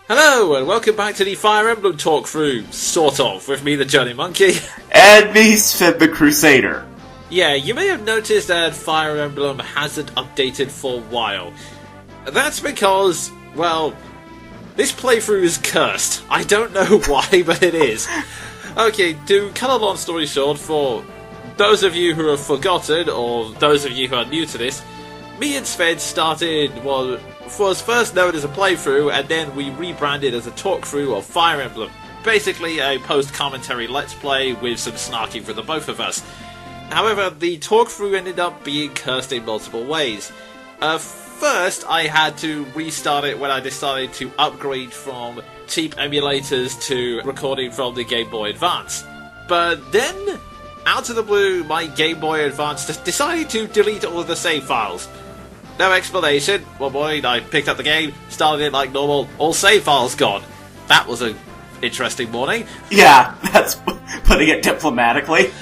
Hello, and welcome back to the Fire Emblem Talkthrough, sort of, with me, the Jonin Monkey. And me, Sven the Crusader. Yeah, you may have noticed that Fire Emblem hasn't updated for a while. That's because, well, this playthrough is cursed. I don't know why, but it is. Okay, to cut a long story short, for those of you who have forgotten, or those of you who are new to this, me and Sven started what was first known as a playthrough, and then we rebranded as a talkthrough of Fire Emblem. Basically a post-commentary let's play with some snarking for the both of us. However, the talkthrough ended up being cursed in multiple ways. First, I had to restart it when I decided to upgrade from cheap emulators to recording from the Game Boy Advance. But then, out of the blue, my Game Boy Advance just decided to delete all of the save files. No explanation. One morning I picked up the game, started it like normal, all save files gone. That was an interesting morning. Yeah, that's putting it diplomatically.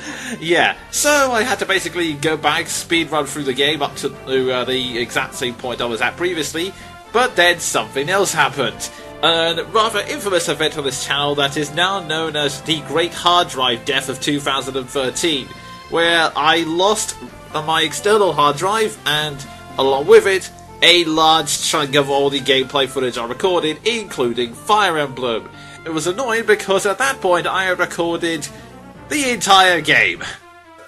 Yeah, so I had to basically go back, speed run through the game up to the exact same point I was at previously, but then something else happened. A rather infamous event on this channel that is now known as the Great Hard Drive Death of 2013, where I lost my external hard drive and, along with it, a large chunk of all the gameplay footage I recorded, including Fire Emblem. It was annoying because at that point I had recorded the entire game.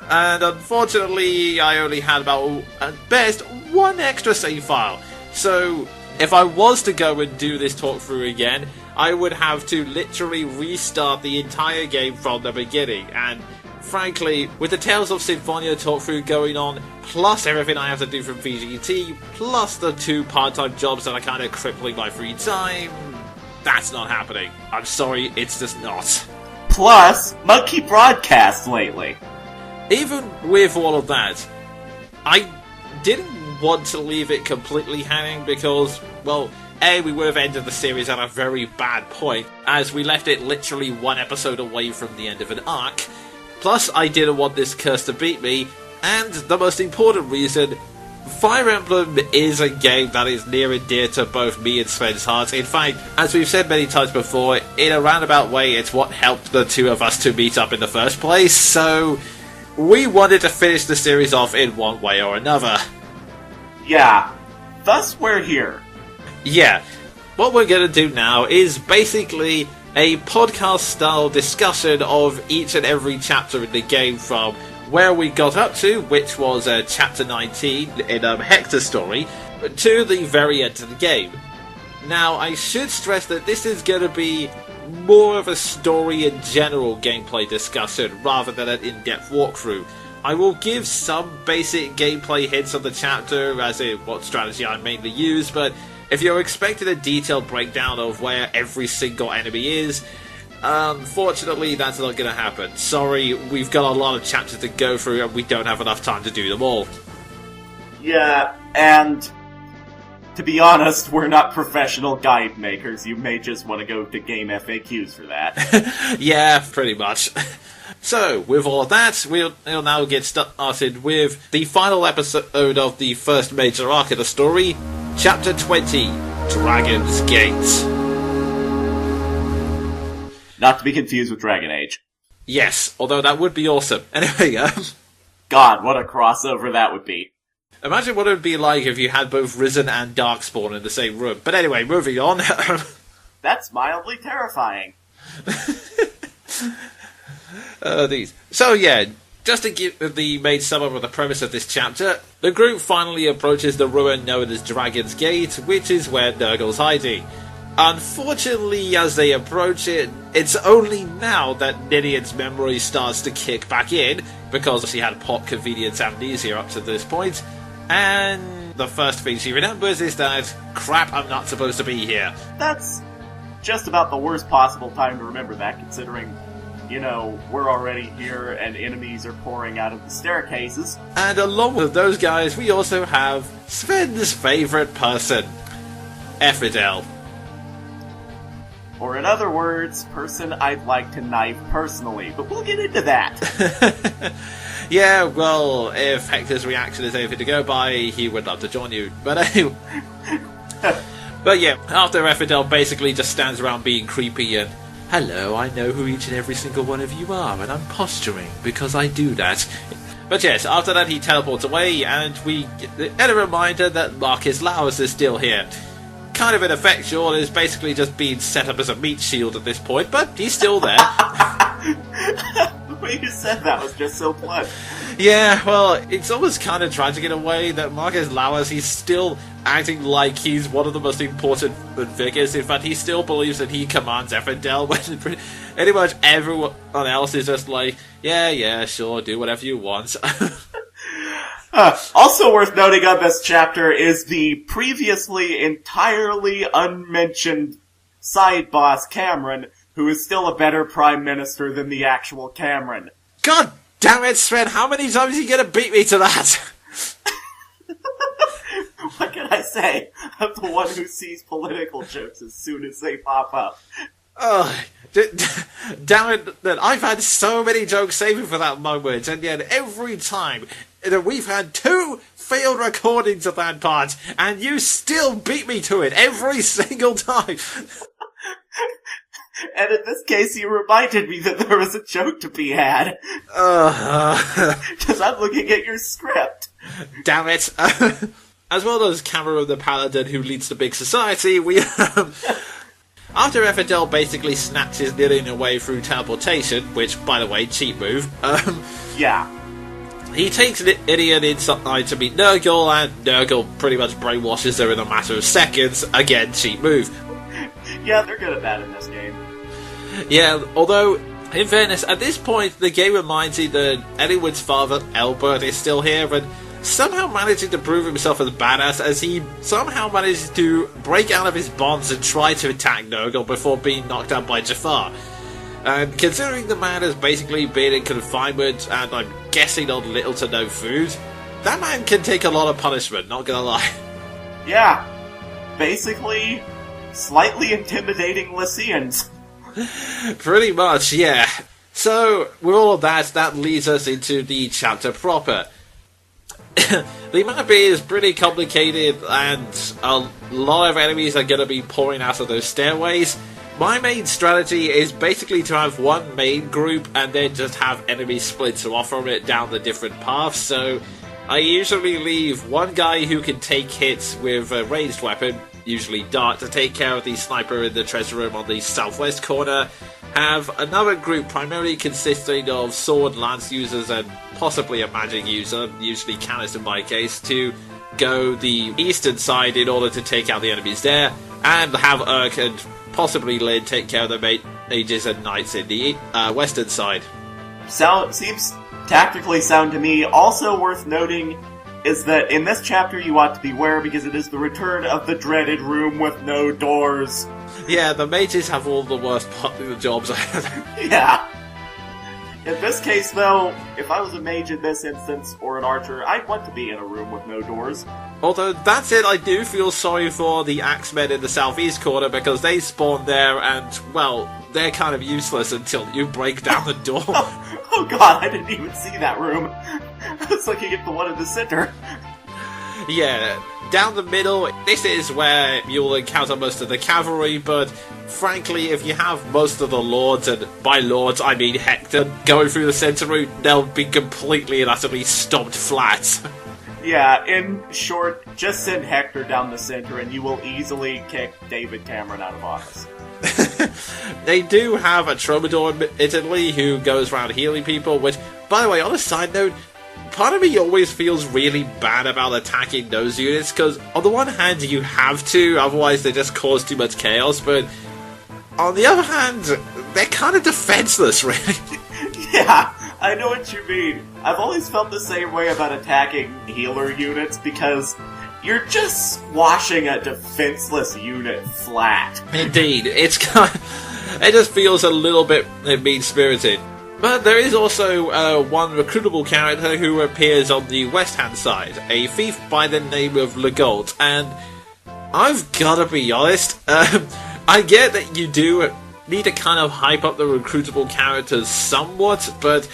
And unfortunately I only had about, at best, one extra save file. So if I was to go and do this talkthrough again, I would have to literally restart the entire game from the beginning. And frankly, with the Tales of Symphonia talkthrough going on, plus everything I have to do from VGT, plus the 2 part-time jobs that are kind of crippling my free time, that's not happening. I'm sorry, it's just not. Plus, Monkey broadcasts lately. Even with all of that, I didn't want to leave it completely hanging because, well, A, we would have ended the series at a very bad point, as we left it literally one episode away from the end of an arc. Plus, I didn't want this curse to beat me, and the most important reason, Fire Emblem is a game that is near and dear to both me and Sven's hearts. In fact, as we've said many times before, in a roundabout way, it's what helped the two of us to meet up in the first place, so we wanted to finish the series off in one way or another. Yeah, thus we're here. Yeah, what we're going to do now is basically a podcast-style discussion of each and every chapter in the game from where we got up to, which was Chapter 19 in Hector's story, to the very end of the game. Now, I should stress that this is going to be more of a story and general gameplay discussion rather than an in-depth walkthrough. I will give some basic gameplay hints on the chapter, as in what strategy I mainly use, but if you're expecting a detailed breakdown of where every single enemy is, unfortunately that's not going to happen. Sorry, we've got a lot of chapters to go through and we don't have enough time to do them all. Yeah, and to be honest, we're not professional guide makers. You may just want to go to Game FAQs for that. Yeah, pretty much. So, with all of that, we'll now get started with the final episode of the first major arc of the story, Chapter 20, Dragon's Gate. Not to be confused with Dragon Age. Yes, although that would be awesome. Anyway, God, what a crossover that would be. Imagine what it would be like if you had both Risen and Darkspawn in the same room. But anyway, moving on. That's mildly terrifying. So yeah, just to give the main sum up of the premise of this chapter, the group finally approaches the ruin known as Dragon's Gate, which is where Nurgle's hiding. Unfortunately, as they approach it, it's only now that Ninian's memory starts to kick back in, because she had pop convenience amnesia up to this point, and the first thing she remembers is that, crap, I'm not supposed to be here. That's just about the worst possible time to remember that, considering, you know, we're already here and enemies are pouring out of the staircases. And along with those guys, we also have Sven's favourite person, Ephidel. Or in other words, person I'd like to knife personally, but we'll get into that. Yeah, well, if Hector's reaction is anything to go by, he would love to join you. But anyway, But yeah, after Effendel basically just stands around being creepy and, hello, I know who each and every single one of you are, and I'm posturing because I do that. But yes, after that he teleports away, and we get a reminder that Marcus Lowers is still here. Kind of ineffectual, and is basically just being set up as a meat shield at this point, but he's still there. The way you said that was just so blunt. Yeah, well, it's almost kind of tragic in a way that Marcus Lowers, he's still acting like he's one of the most important figures. In fact, he still believes that he commands Effendel, when pretty much everyone else is just like, yeah, sure, do whatever you want. Also worth noting on this chapter is the previously entirely unmentioned side boss Cameron, who is still a better prime minister than the actual Cameron. God damn it, Sven, how many times are you going to beat me to that? What can I say? I'm the one who sees political jokes as soon as they pop up. Oh, damn it, that I've had so many jokes saving for that moment, and yet every time that we've had 2 failed recordings of that part, and you still beat me to it every single time. And in this case, you reminded me that there was a joke to be had. Because I'm looking at your script. Damn it. As well as Cameron the Paladin, who leads the big society, we after Effendel basically snatches Nillian away through teleportation, which, by the way, cheap move, yeah. He takes Nillian inside to meet Nurgle, and Nurgle pretty much brainwashes her in a matter of seconds. Again, cheap move. Yeah, they're good at that in this game. Yeah, although, in fairness, at this point, the game reminds you that Eliwood's father, Elbert, is still here, and somehow managing to prove himself as badass, as he somehow manages to break out of his bonds and try to attack Nurgle before being knocked out by Jafar. And considering the man has basically been in confinement, and I'm guessing on little to no food, that man can take a lot of punishment, not gonna lie. Yeah. Basically, slightly intimidating Lycians. Pretty much, yeah. So, with all of that, that leads us into the chapter proper. The map is pretty complicated, and a lot of enemies are going to be pouring out of those stairways. My main strategy is basically to have one main group, and then just have enemies splinter off from it down the different paths. So, I usually leave one guy who can take hits with a ranged weapon, usually dart, to take care of the sniper in the treasure room on the southwest corner. Have another group primarily consisting of sword, lance users, and possibly a magic user, usually Canis in my case, to go the eastern side in order to take out the enemies there, and have Urk and possibly Lyn take care of the mages and knights in the western side. Seems tactically sound to me. Also worth noting is that in this chapter you ought to beware, because it is the return of the dreaded room with no doors. Yeah, the mages have all the worst jobs. Yeah. In this case, though, if I was a mage in this instance, or an archer, I'd want to be in a room with no doors. Although, that's it, I do feel sorry for the Axemen in the southeast corner, because they spawn there, and, well, they're kind of useless until you break down the door. Oh god, I didn't even see that room. I was looking at the one in the center. Yeah, down the middle, this is where you'll encounter most of the cavalry, but frankly, if you have most of the lords, and by lords I mean Hector, going through the center route, they'll be completely and utterly stomped flat. Yeah, in short, just send Hector down the center and you will easily kick David Cameron out of office. They do have a troubadour in Italy who goes around healing people, which, by the way, on a side note, part of me always feels really bad about attacking those units, because on the one hand you have to, otherwise they just cause too much chaos, but on the other hand, they're kind of defenseless, really. Yeah, I know what you mean. I've always felt the same way about attacking healer units, because you're just squashing a defenseless unit flat. Indeed, it just feels a little bit mean-spirited. But there is also one recruitable character who appears on the west-hand side, a thief by the name of Legault, and I've gotta be honest, I get that you do need to kind of hype up the recruitable characters somewhat, but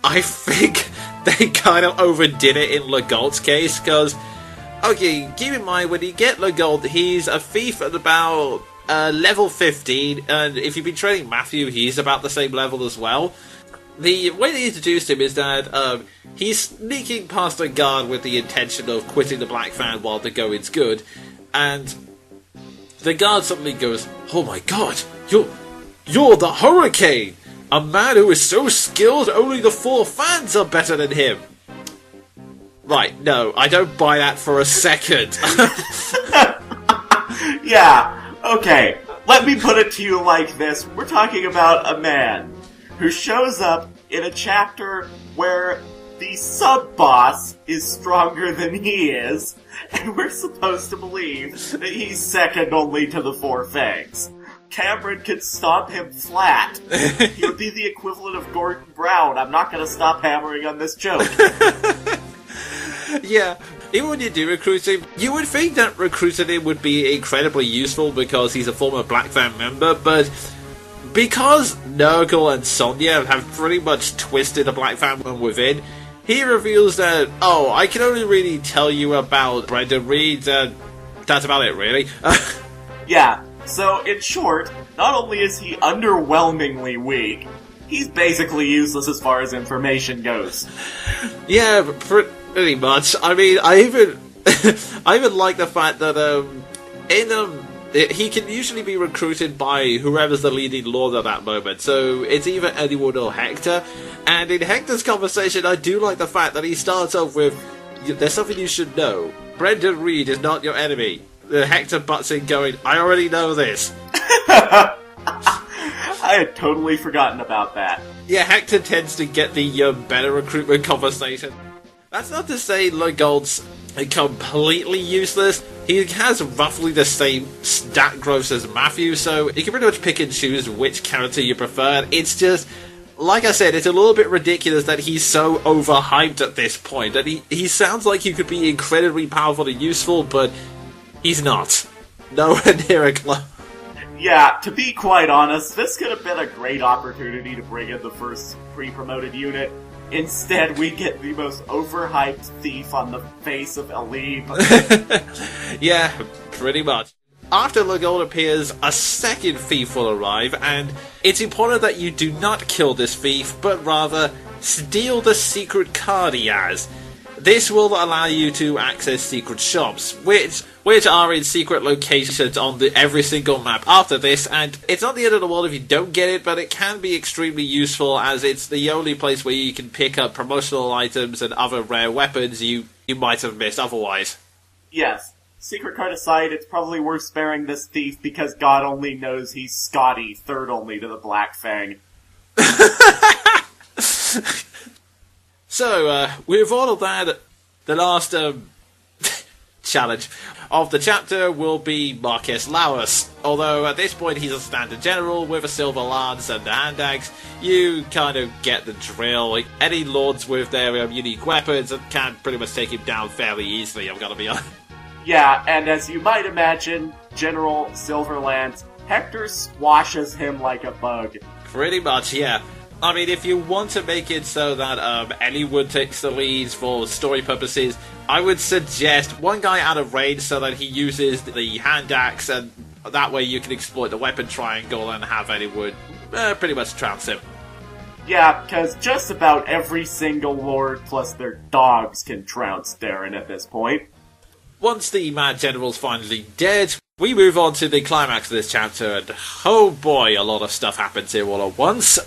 I think they kind of overdid it in Legault's case, because Okay, keep in mind, when you get Legold, he's a thief at about level 15, and if you've been training Matthew, he's about the same level as well. The way they introduced him is that he's sneaking past a guard with the intention of quitting the Black Fan while the going's good, and the guard suddenly goes, "Oh my god, you're the Hurricane! A man who is so skilled, only the 4 fans are better than him." Right, no, I don't buy that for a second. Yeah, okay. Let me put it to you like this. We're talking about a man who shows up in a chapter where the sub-boss is stronger than he is, and we're supposed to believe that he's second only to the 4 Fangs. Cameron could stomp him flat. He would be the equivalent of Gordon Brown. I'm not going to stop hammering on this joke. Yeah, even when you do recruit him, you would think that recruiting him would be incredibly useful because he's a former Black Fan member, but because Nurgle and Sonya have pretty much twisted the Black Fan from within, he reveals that, oh, I can only really tell you about Brendan Reed, that's about it, really. Yeah, so in short, not only is he underwhelmingly weak, he's basically useless as far as information goes. Yeah, pretty much. I mean, I even like the fact that he can usually be recruited by whoever's the leading lord at that moment. So it's either anyone or Hector. And in Hector's conversation, I do like the fact that he starts off with, "There's something you should know. Brendan Reed is not your enemy." Hector butts in going, "I already know this." I had totally forgotten about that. Yeah, Hector tends to get the better recruitment conversation. That's not to say Legold's completely useless. He has roughly the same stat growth as Matthew, so you can pretty much pick and choose which character you prefer. It's just, like I said, it's a little bit ridiculous that he's so overhyped at this point. That he sounds like he could be incredibly powerful and useful, but he's not. Nowhere near a close. Yeah, to be quite honest, this could have been a great opportunity to bring in the first pre-promoted unit. Instead, we get the most overhyped thief on the face of Elib. Yeah, pretty much. After Legold appears, a second thief will arrive, and it's important that you do not kill this thief, but rather steal the secret card he has. This will allow you to access secret shops, which are in secret locations on every single map after this, and it's not the end of the world if you don't get it, but it can be extremely useful as it's the only place where you can pick up promotional items and other rare weapons you might have missed otherwise. Yes. Secret card aside, it's probably worth sparing this thief because God only knows he's Scotty, third only to the Black Fang. So, with all of that, the last challenge of the chapter will be Marquess Lauris. Although at this point he's a standard general with a silver lance and a hand axe, you kind of get the drill. Like, any lords with their unique weapons can pretty much take him down fairly easily, I'm gonna be honest. Yeah, and as you might imagine, General Silverlance, Hector squashes him like a bug. Pretty much, yeah. I mean, if you want to make it so that anyone takes the leads for story purposes, I would suggest one guy out of range so that he uses the hand axe, and that way you can exploit the weapon triangle and have anyone pretty much trounce him. Yeah, because just about every single lord plus their dogs can trounce Darren at this point. Once the Mad General's finally dead, we move on to the climax of this chapter, and oh boy, a lot of stuff happens here all at once.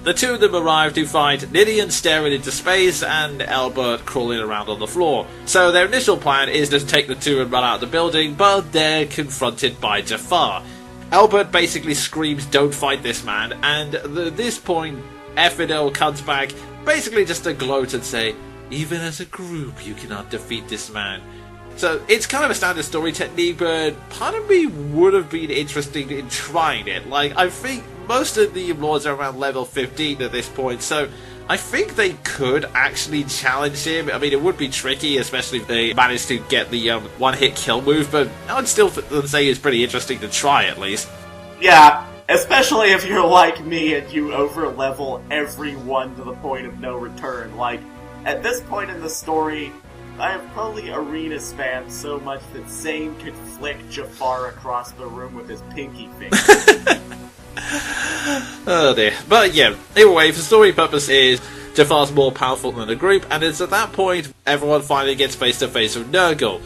The two of them arrive to find Ninian staring into space and Albert crawling around on the floor. So their initial plan is to take the two and run out of the building, but they're confronted by Jafar. Albert basically screams, "Don't fight this man," and at this point, Effidel comes back, basically just to gloat and say, "Even as a group, you cannot defeat this man." So it's kind of a standard story technique, but part of me would have been interested in trying it. Like, I think most of the lords are around level 15 at this point, so I think they could actually challenge him. I mean, it would be tricky, especially if they managed to get the one-hit kill move, but I would still say it's pretty interesting to try, at least. Yeah, especially if you're like me and you over-level everyone to the point of no return. Like, at this point in the story, I have probably arena spammed so much that Zane could flick Jafar across the room with his pinky finger. Oh dear. But yeah, anyway, for story purposes, Jafar's more powerful than the group, and it's at that point everyone finally gets face to face with Nurgle.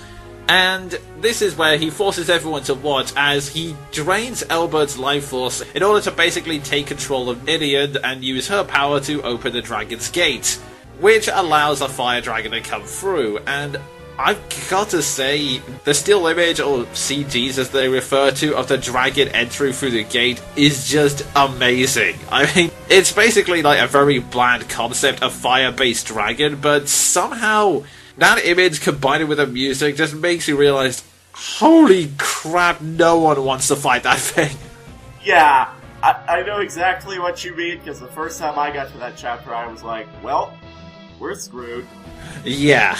And this is where he forces everyone to watch as he drains Elbert's life force in order to basically take control of Nidian and use her power to open the dragon's gate, which allows a fire dragon to come through. And I've got to say, the still image, or CGs as they refer to, of the dragon entering through the gate is just amazing. I mean, it's basically like a very bland concept of fire-based dragon, but somehow that image combined with the music just makes you realize, holy crap, no one wants to fight that thing. Yeah, I know exactly what you mean, because the first time I got to that chapter I was like, well, we're screwed. Yeah.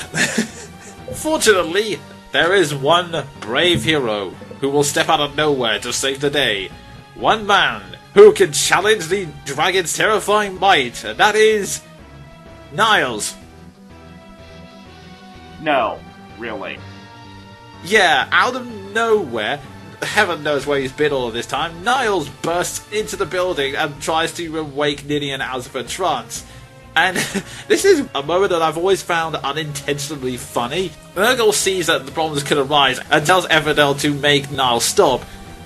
Fortunately, there is one brave hero who will step out of nowhere to save the day. One man who can challenge the dragon's terrifying might, and that is Niles. No, really. Yeah, out of nowhere, heaven knows where he's been all of this time, Niles bursts into the building and tries to wake Nidian out of her trance. And this is a moment that I've always found unintentionally funny. Nurgle sees that the problems could arise and tells Everdell to make Niles stop,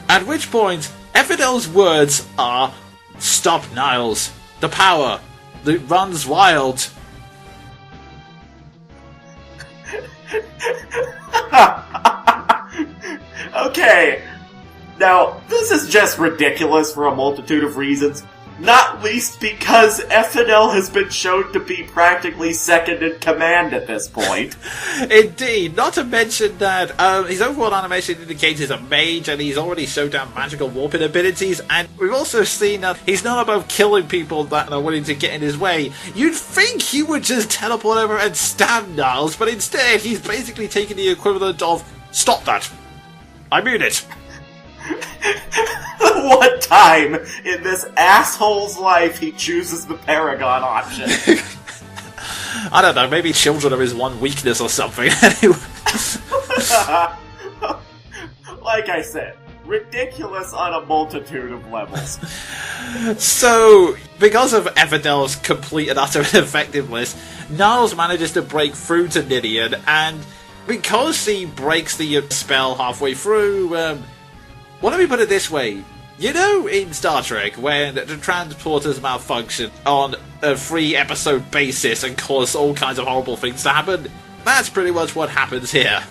at which point Everdell's words are, "Stop, Niles. The power that runs wild." Okay, now, this is just ridiculous for a multitude of reasons, not least because Everdell has been shown to be practically second in command at this point. Indeed, not to mention that his overall animation indicates he's a mage, and he's already showed down magical warping abilities, and we've also seen that he's not above killing people that are willing to get in his way. You'd think he would just teleport over and stab Niles, but instead he's basically taking the equivalent of, "Stop that. I mean it." What time in this asshole's life he chooses the Paragon option? I don't know, maybe children are his one weakness or something. Anyway. Like I said, ridiculous on a multitude of levels. So, because of Everdell's complete and utter ineffectiveness, Niles manages to break through to Nidian, and because he breaks the spell halfway through, why don't we put it this way? You know, in Star Trek, when the transporters malfunction on a 3-episode basis and cause all kinds of horrible things to happen? That's pretty much what happens here.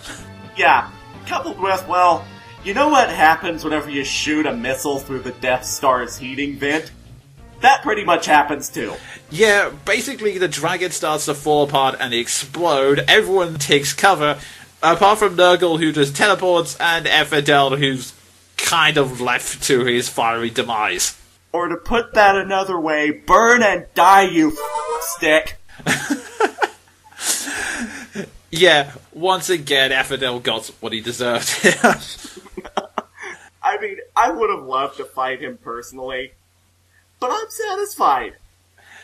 Yeah, coupled with, well, you know what happens whenever you shoot a missile through the Death Star's heating vent? That pretty much happens too. Yeah, basically the dragon starts to fall apart and explode, everyone takes cover, apart from Nurgle, who just teleports, and Everdell, who's kind of left to his fiery demise. Or to put that another way, burn and die, you stick. Yeah, once again, Everdell got what he deserved. I mean, I would have loved to fight him personally, but I'm satisfied.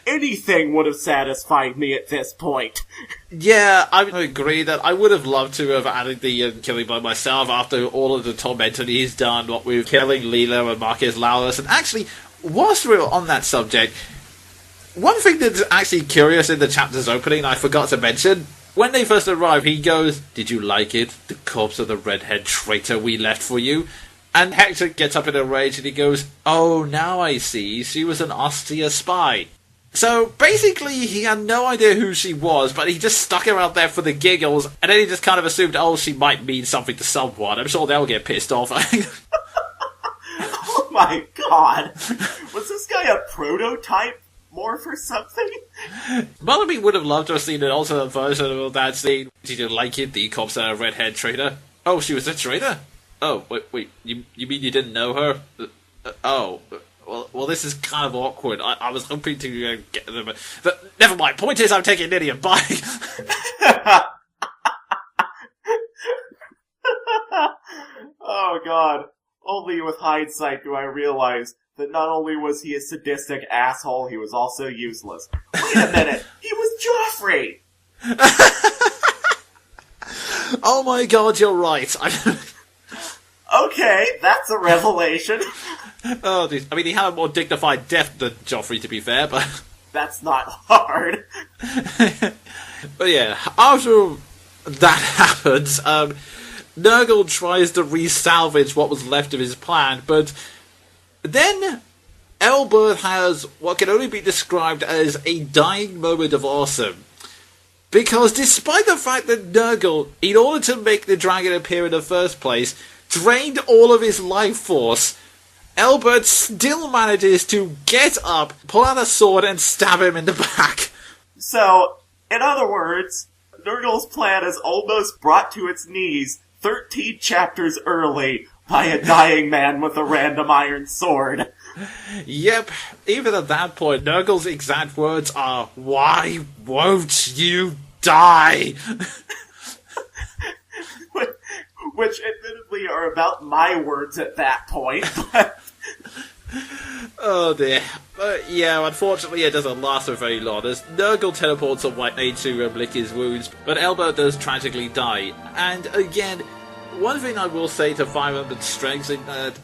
Anything would have satisfied me at this point. Yeah, I would agree that I would have loved to have added the killing by myself after all of the tormenting he's done, what with killing Lilo and Marcus Laurus. And actually, whilst we're on that subject, one thing that's actually curious in the chapter's opening I forgot to mention, when they first arrive, he goes, "Did you like it? The corpse of the redhead traitor we left for you?" And Hector gets up in a rage and he goes, "Oh, now I see. She was an austere spy." So, basically, he had no idea who she was, but he just stuck her out there for the giggles, and then he just kind of assumed, oh, she might mean something to someone. I'm sure they'll get pissed off. Oh my god! Was this guy a prototype morph or something? Melanie would have loved to have seen an alternate version of that scene. Did you like it, the cops are a redhead traitor? Oh, she was a traitor? Oh, wait, you mean you didn't know her? Oh... Well, this is kind of awkward. I was hoping to get them, but never mind. Point is, I'm taking Nidian. Bye. Oh god. Only with hindsight do I realize that not only was he a sadistic asshole, he was also useless. Wait a minute. He was Joffrey. Oh my god, you're right. Okay, that's a revelation. Oh, dude. I mean, he had a more dignified death than Joffrey, to be fair, but... That's not hard. But yeah, after that happens, Nurgle tries to re-salvage what was left of his plan, but then Elbert has what can only be described as a dying moment of awesome. Because despite the fact that Nurgle, in order to make the dragon appear in the first place, drained all of his life force, Elbert still manages to get up, pull out a sword, and stab him in the back. So, in other words, Nurgle's plan is almost brought to its knees 13 chapters early by a dying man with a random iron sword. Yep, even at that point, Nurgle's exact words are, "Why won't you die?" Which admittedly are about my words at that point, but... Oh dear. But yeah, unfortunately it doesn't last for very long, as Nurgle teleports away to lick his wounds, but Elbert does tragically die. And again, one thing I will say to Fire Emblem's strengths is that,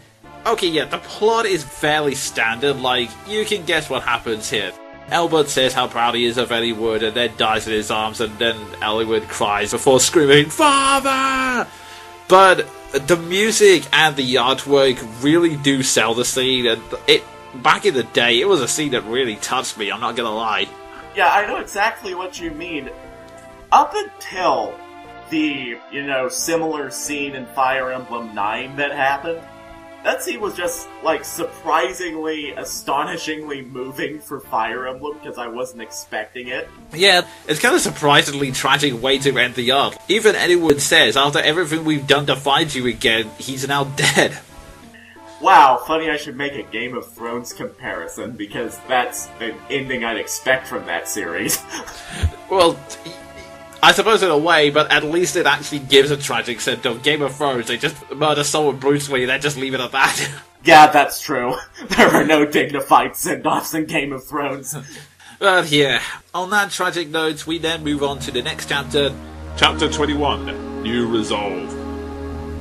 okay, yeah, the plot is fairly standard, like, you can guess what happens here. Elbert says how proud he is of Eliwood, and then dies in his arms, and then Eliwood cries before screaming, "Father!" But the music and the artwork really do sell the scene, and back in the day, it was a scene that really touched me, I'm not gonna lie. Yeah, I know exactly what you mean. Up until the, similar scene in Fire Emblem 9 that happened, that scene was just, surprisingly, astonishingly moving for Fire Emblem, because I wasn't expecting it. Yeah, it's kind of surprisingly tragic way to end the arc. Even Eliwood says, after everything we've done to find you again, he's now dead. Wow, funny I should make a Game of Thrones comparison, because that's an ending I'd expect from that series. Well, I suppose in a way, but at least it actually gives a tragic sense of Game of Thrones. They just murder someone brutally and then just leave it at that. Yeah, that's true. There are no dignified send-offs in Game of Thrones. But yeah, on that tragic note, we then move on to the next chapter. Chapter 21, New Resolve.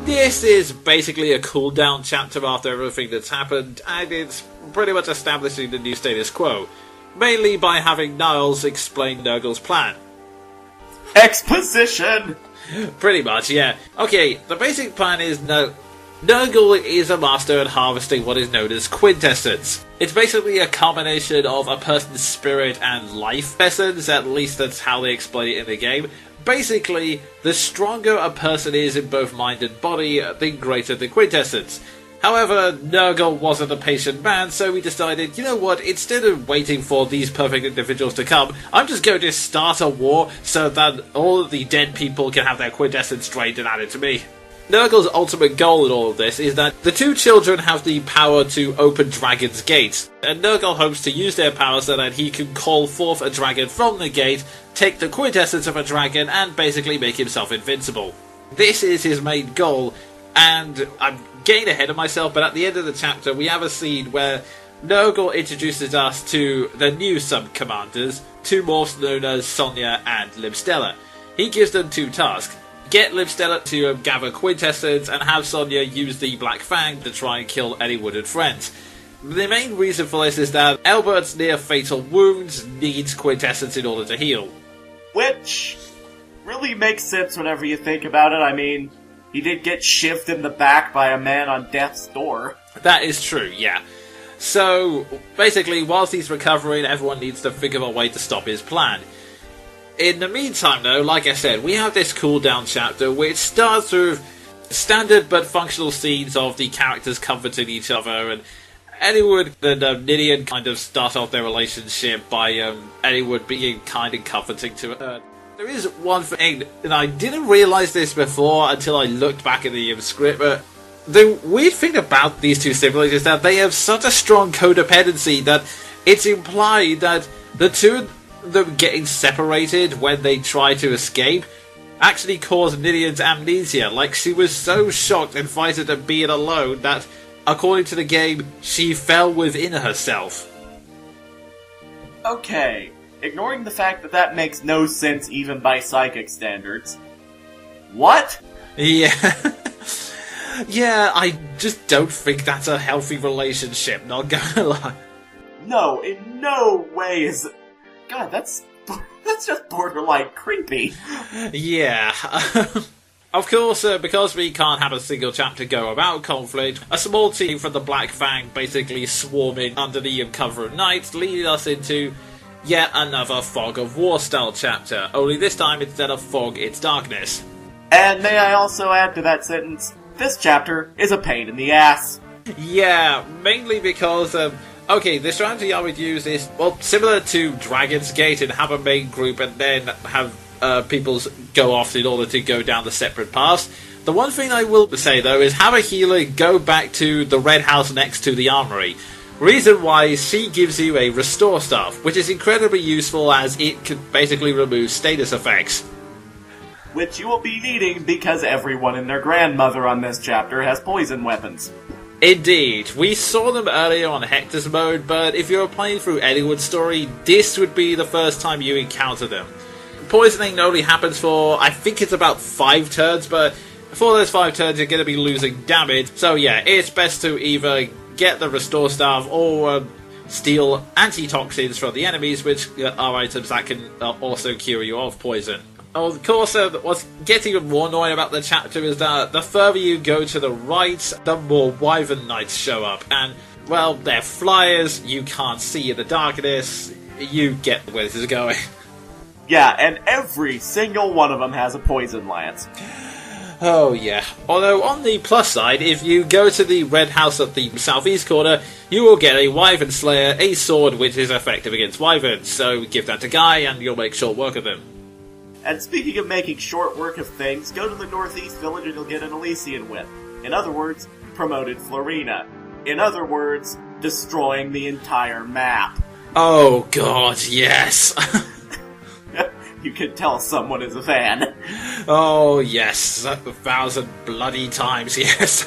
This is basically a cool-down chapter after everything that's happened, and it's pretty much establishing the new status quo, mainly by having Niles explain Nurgle's plan. Exposition! Pretty much, yeah. Okay, the basic plan is Nurgle is a master at harvesting what is known as quintessence. It's basically a combination of a person's spirit and life essence, at least that's how they explain it in the game. Basically, the stronger a person is in both mind and body, the greater the quintessence. However, Nurgle wasn't a patient man, so we decided, you know what, instead of waiting for these perfect individuals to come, I'm just going to start a war so that all of the dead people can have their quintessence drained and added to me. Nurgle's ultimate goal in all of this is that the two children have the power to open Dragon's Gate, and Nurgle hopes to use their power so that he can call forth a dragon from the gate, take the quintessence of a dragon, and basically make himself invincible. This is his main goal, and I'm getting ahead of myself, but at the end of the chapter we have a scene where Nurgle introduces us to the new sub-commanders, two morphs known as Sonia and Libstella. He gives them two tasks. Get Libstella to gather quintessence and have Sonia use the Black Fang to try and kill any wooded friends. The main reason for this is that Elbert's near-fatal wounds needs quintessence in order to heal. Which really makes sense whenever you think about it. I mean, he did get shivved in the back by a man on death's door. That is true, yeah. So, basically, whilst he's recovering, everyone needs to think of a way to stop his plan. In the meantime, though, like I said, we have this cool-down chapter which starts with standard but functional scenes of the characters comforting each other, and Eliwood and Nidian kind of start off their relationship by Eliwood being kind and comforting to her. There is one thing, and I didn't realise this before until I looked back at the script, but the weird thing about these two siblings is that they have such a strong codependency that it's implied that the two of them getting separated when they try to escape actually caused Nidian's amnesia. Like, she was so shocked and frightened at being alone that, according to the game, she fell within herself. Okay, ignoring the fact that that makes no sense even by psychic standards, What? Yeah. Yeah, I just don't think that's a healthy relationship, not gonna lie. No, in no way is... God, that's just borderline creepy. Yeah. Of course, because we can't have a single chapter go about conflict, a small team from the Black Fang basically swarming under the cover of night, leading us into yet another Fog of War style chapter, only this time instead of fog, it's darkness. And may I also add to that sentence, this chapter is a pain in the ass. Yeah, mainly because, okay, the strategy I would use is, well, similar to Dragon's Gate, and have a main group and then have people go off in order to go down the separate paths. The one thing I will say, though, is have a healer go back to the red house next to the armory. Reason why, she gives you a restore staff, which is incredibly useful as it can basically remove status effects. Which you will be needing because everyone and their grandmother on this chapter has poison weapons. Indeed. We saw them earlier on Hector's mode, but if you're playing through Anyone's story, this would be the first time you encounter them. Poisoning only happens for, I think it's about 5 turns, but for those 5 turns you're going to be losing damage. So yeah, it's best to either get the restore staff or steal antitoxins from the enemies, which are items that can also cure you of poison. Of course, what's getting even more annoying about the chapter is that the further you go to the right, the more Wyvern Knights show up. And, well, they're flyers, you can't see in the darkness, you get where this is going. Yeah, and every single one of them has a poison lance. Oh yeah. Although on the plus side, if you go to the red house at the southeast corner, you will get a Wyvern Slayer, a sword which is effective against Wyverns, so give that to Guy and you'll make short work of him. And speaking of making short work of things, go to the northeast village and you'll get an Elysian Whip. In other words, promoted Florina. In other words, destroying the entire map. Oh god, yes! You can tell someone is a fan. Oh yes, 1,000 bloody times, yes.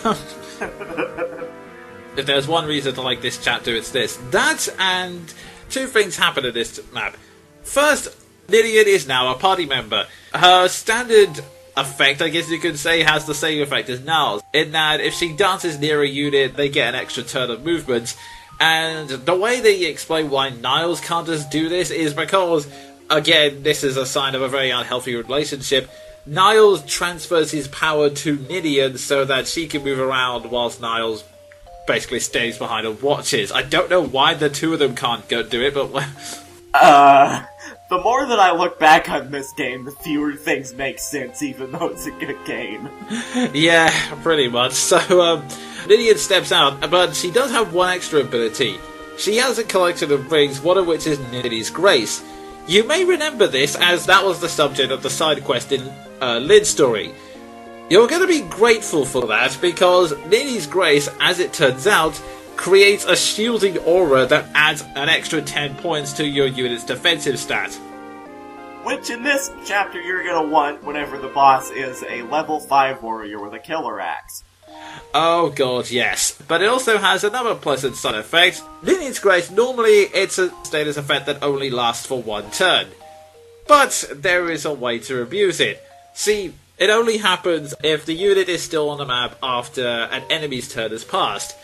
If there's one reason to like this chapter, it's this. That and 2 things happen in this map. First, Lillian is now a party member. Her standard effect, I guess you could say, has the same effect as Niall's, in that if she dances near a unit, they get an extra turn of movement. And the way they explain why Niles can't just do this is because, again, this is a sign of a very unhealthy relationship. Niles transfers his power to Ninian so that she can move around whilst Niles basically stays behind and watches. I don't know why the 2 of them can't go do it, but... The more that I look back on this game, the fewer things make sense, even though it's a good game. Yeah, pretty much. So, Ninian steps out, but she does have one extra ability. She has a collection of rings, one of which is Nini's Grace. You may remember this, as that was the subject of the side quest in Lid's story. You're going to be grateful for that, because Nini's Grace, as it turns out, creates a shielding aura that adds an extra 10 points to your unit's defensive stat. Which in this chapter you're gonna want whenever the boss is a level 5 warrior with a killer axe. Oh god, yes. But it also has another pleasant side effect. Nini's Grace, normally it's a status effect that only lasts for 1 turn. But there is a way to abuse it. See, it only happens if the unit is still on the map after an enemy's turn has passed.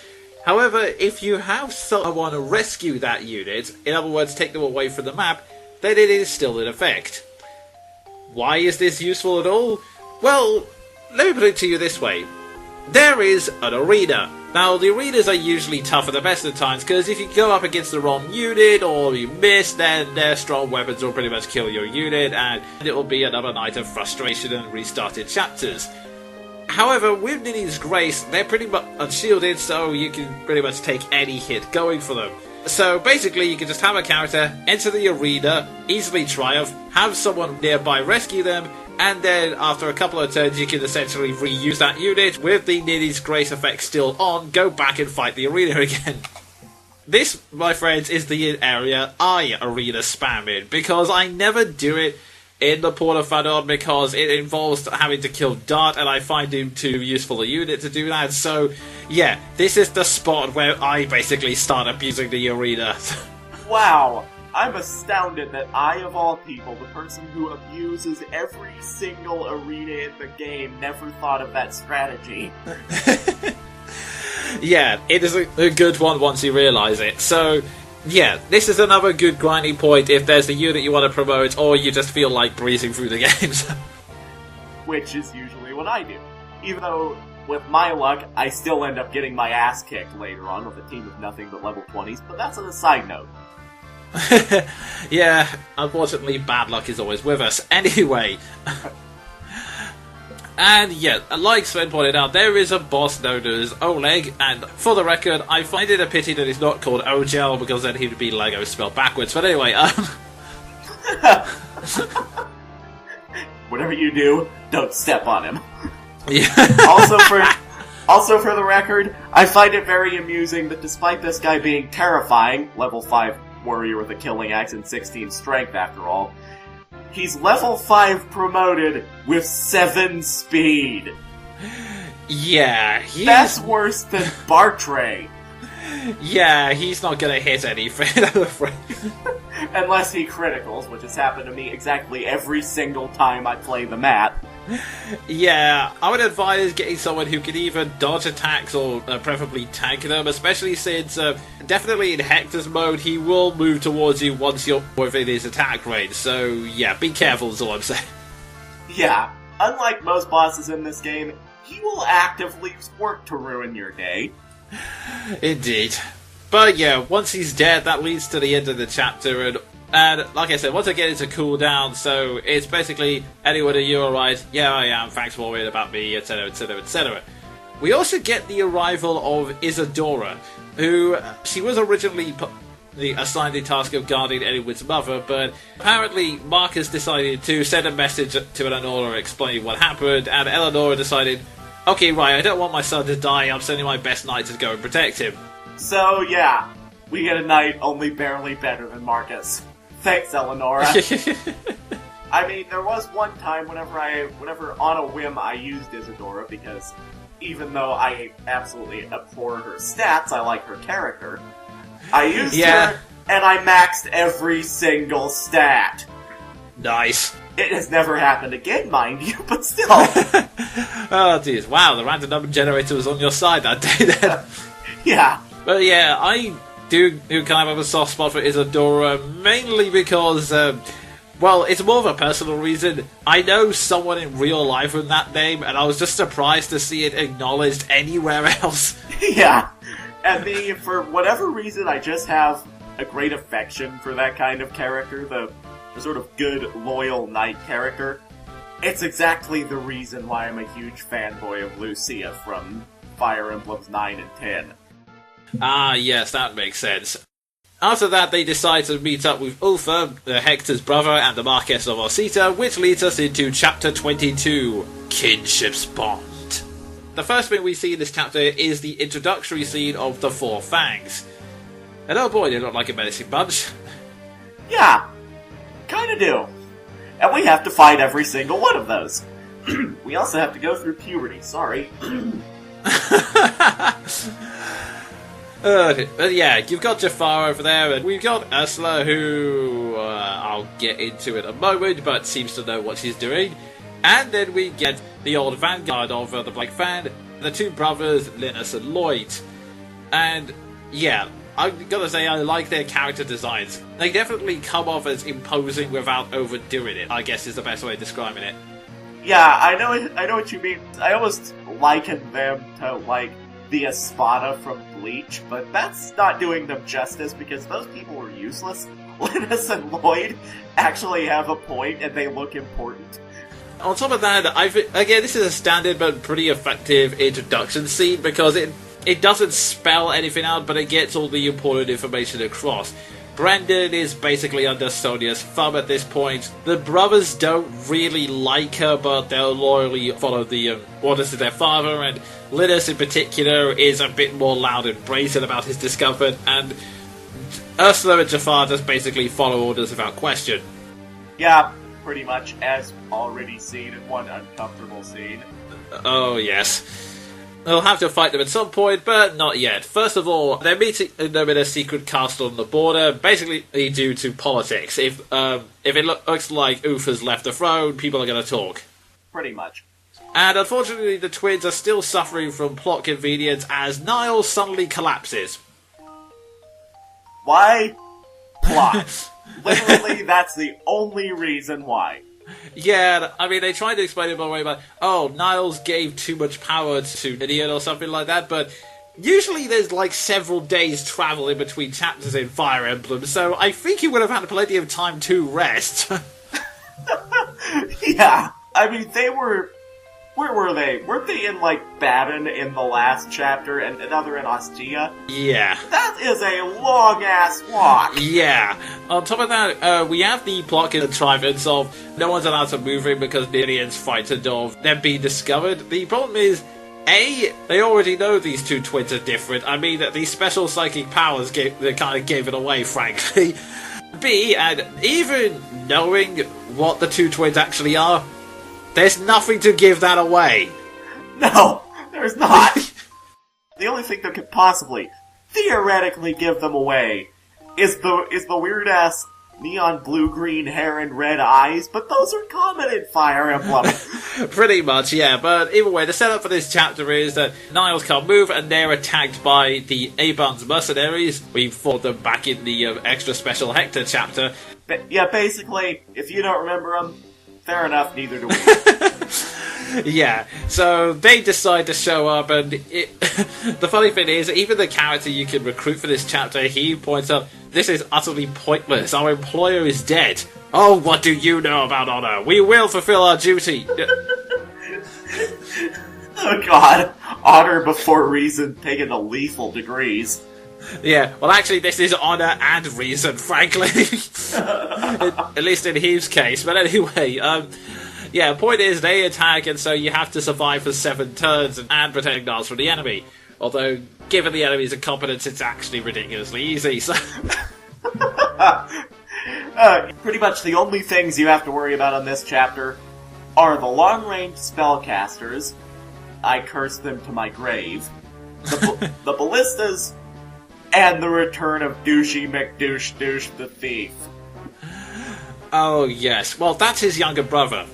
However, if you have someone rescue that unit, in other words take them away from the map, then it is still in effect. Why is this useful at all? Well, let me put it to you this way. There is an arena. Now, the arenas are usually tough at the best of times, because if you go up against the wrong unit, or you miss, then their strong weapons will pretty much kill your unit, and it will be another night of frustration and restarted chapters. However, with Nini's Grace, they're pretty much unshielded, so you can pretty much take any hit going for them. So basically, you can just have a character enter the arena, easily triumph, have someone nearby rescue them, and then after a couple of turns you can essentially reuse that unit with the Nini's Grace effect still on, go back and fight the arena again. This, my friends, is the area I arena spam in, because I never do it in the Portafadon because it involves having to kill Dart, and I find him too useful a unit to do that. So, yeah, this is the spot where I basically start abusing the arena. Wow, I'm astounded that I, of all people, the person who abuses every single arena in the game, never thought of that strategy. Yeah, it is a good one once you realise it. So, yeah, this is another good grinding point if there's a unit you want to promote, or you just feel like breezing through the games. Which is usually what I do. Even though, with my luck, I still end up getting my ass kicked later on with a team of nothing but level 20s, but that's on a side note. Yeah, unfortunately, bad luck is always with us. Anyway. And yeah, like Sven pointed out, there is a boss known as Oleg, and for the record, I find it a pity that he's not called Ogel, because then he would be Lego spelled backwards. But anyway, Whatever you do, don't step on him. Yeah. Also for the record, I find it very amusing that despite this guy being terrifying, level 5 warrior with a killing axe and 16 strength after all, he's level 5 promoted with 7 speed. Yeah, that's worse than Bartray. Yeah, he's not gonna hit anything, I'm afraid. Unless he criticals, which has happened to me exactly every single time I play the map. Yeah, I would advise getting someone who can either dodge attacks or preferably tank them, especially since, definitely in Hector's mode, he will move towards you once you're within his attack range, so yeah, be careful is all I'm saying. Yeah, unlike most bosses in this game, he will actively work to ruin your day. Indeed. But yeah, once he's dead, that leads to the end of the chapter, and like I said, once again, it's a cooldown, so it's basically, anyone, are you alright? Yeah, I am, thanks for worrying about me, etc, etc, etc. We also get the arrival of Isadora, who, she was originally assigned the task of guarding Edward's mother, but apparently Marcus decided to send a message to Eleonora explaining what happened, and Eleonora decided, okay, right, I don't want my son to die, I'm sending my best knight to go and protect him. So, yeah, we get a knight only barely better than Marcus. Thanks, Eleonora. I mean, there was one time whenever on a whim I used Isadora, because even though I absolutely abhor her stats, I like her character. I used her, and I maxed every single stat. Nice. It has never happened again, mind you, but still. Oh, jeez. Wow, the random number generator was on your side that day then. Yeah. But yeah, I do kind of have a soft spot for Isadora, mainly because, well, it's more of a personal reason. I know someone in real life with that name, and I was just surprised to see it acknowledged anywhere else. Yeah. And for whatever reason, I just have a great affection for that kind of character, the sort of good, loyal knight character. It's exactly the reason why I'm a huge fanboy of Lucia from Fire Emblems 9 and 10. Ah, yes, that makes sense. After that, they decide to meet up with Ulfa, Hector's brother, and the Marquess of Osita, which leads us into Chapter 22, Kinship's Bond. The first thing we see in this chapter is the introductory scene of the Four Fangs. And oh boy, they look like a menacing bunch. Yeah, kinda do. And we have to fight every single one of those. We also have to go through puberty, sorry. But yeah, you've got Jafar over there, and we've got Ursula, who I'll get into in a moment, but seems to know what she's doing. And then we get the old vanguard of the Black Fan, the two brothers, Linus and Lloyd. And yeah, I'm gonna say I like their character designs. They definitely come off as imposing without overdoing it, I guess is the best way of describing it. Yeah, I know what you mean. I almost liken them to, like, the Espada from Bleach, but that's not doing them justice because those people were useless. Linus and Lloyd actually have a point and they look important. On top of that, again, this is a standard but pretty effective introduction scene because it doesn't spell anything out, but it gets all the important information across. Brendan is basically under Sonia's thumb at this point. The brothers don't really like her, but they'll loyally follow the orders of their father, and Linus in particular is a bit more loud and brazen about his discomfort, and Ursula and Jafar just basically follow orders without question. Yeah, pretty much, as already seen in one uncomfortable scene. Oh, yes. They'll have to fight them at some point, but not yet. First of all, they're meeting them in a secret castle on the border, basically due to politics. If it looks like Oof has left the throne, people are going to talk. Pretty much. And unfortunately, the twins are still suffering from plot convenience as Niall suddenly collapses. Why? Plot. Literally, that's the only reason why. Yeah, I mean, they tried to explain it by way like, oh, Niles gave too much power to Gideon or something like that, but usually there's like several days travel in between chapters in Fire Emblem, so I think he would have had plenty of time to rest. Yeah, I mean, they were... Where were they? Weren't they in, like, Baden in the last chapter and another in Ostia? Yeah. That is a long-ass walk! Yeah. On top of that, we have the plot contrivance of no one's allowed to move in because Gideon's frightened of them being discovered. The problem is, A, they already know these two twins are different. I mean, these special psychic powers they kind of gave it away, frankly. B, and even knowing what the two twins actually are, there's nothing to give that away. No, there's not. The only thing that could possibly, theoretically give them away is the weird-ass neon blue-green hair and red eyes, but those are common in Fire Emblem. Pretty much, yeah, but either way, the setup for this chapter is that Niles can't move and they're attacked by the Aban's mercenaries. We fought them back in the extra special Hector chapter. Yeah, basically, if you don't remember them, fair enough, neither do we. Yeah, so they decide to show up, and the funny thing is, even the character you can recruit for this chapter, he points out, this is utterly pointless, our employer is dead. Oh, what do you know about honor? We will fulfill our duty. Oh god, honor before reason taken to lethal degrees. Yeah, well actually this is honor and reason, frankly. At least in his case, but anyway, yeah, point is, they attack, and so you have to survive for 7 turns and protect Niles from the enemy. Although, given the enemy's incompetence, it's actually ridiculously easy, so... Pretty much the only things you have to worry about on this chapter are the long-range spellcasters. I curse them to my grave. The ballistas, and the return of Douchey McDouche Douche the Thief. Oh, yes. Well, that's his younger brother.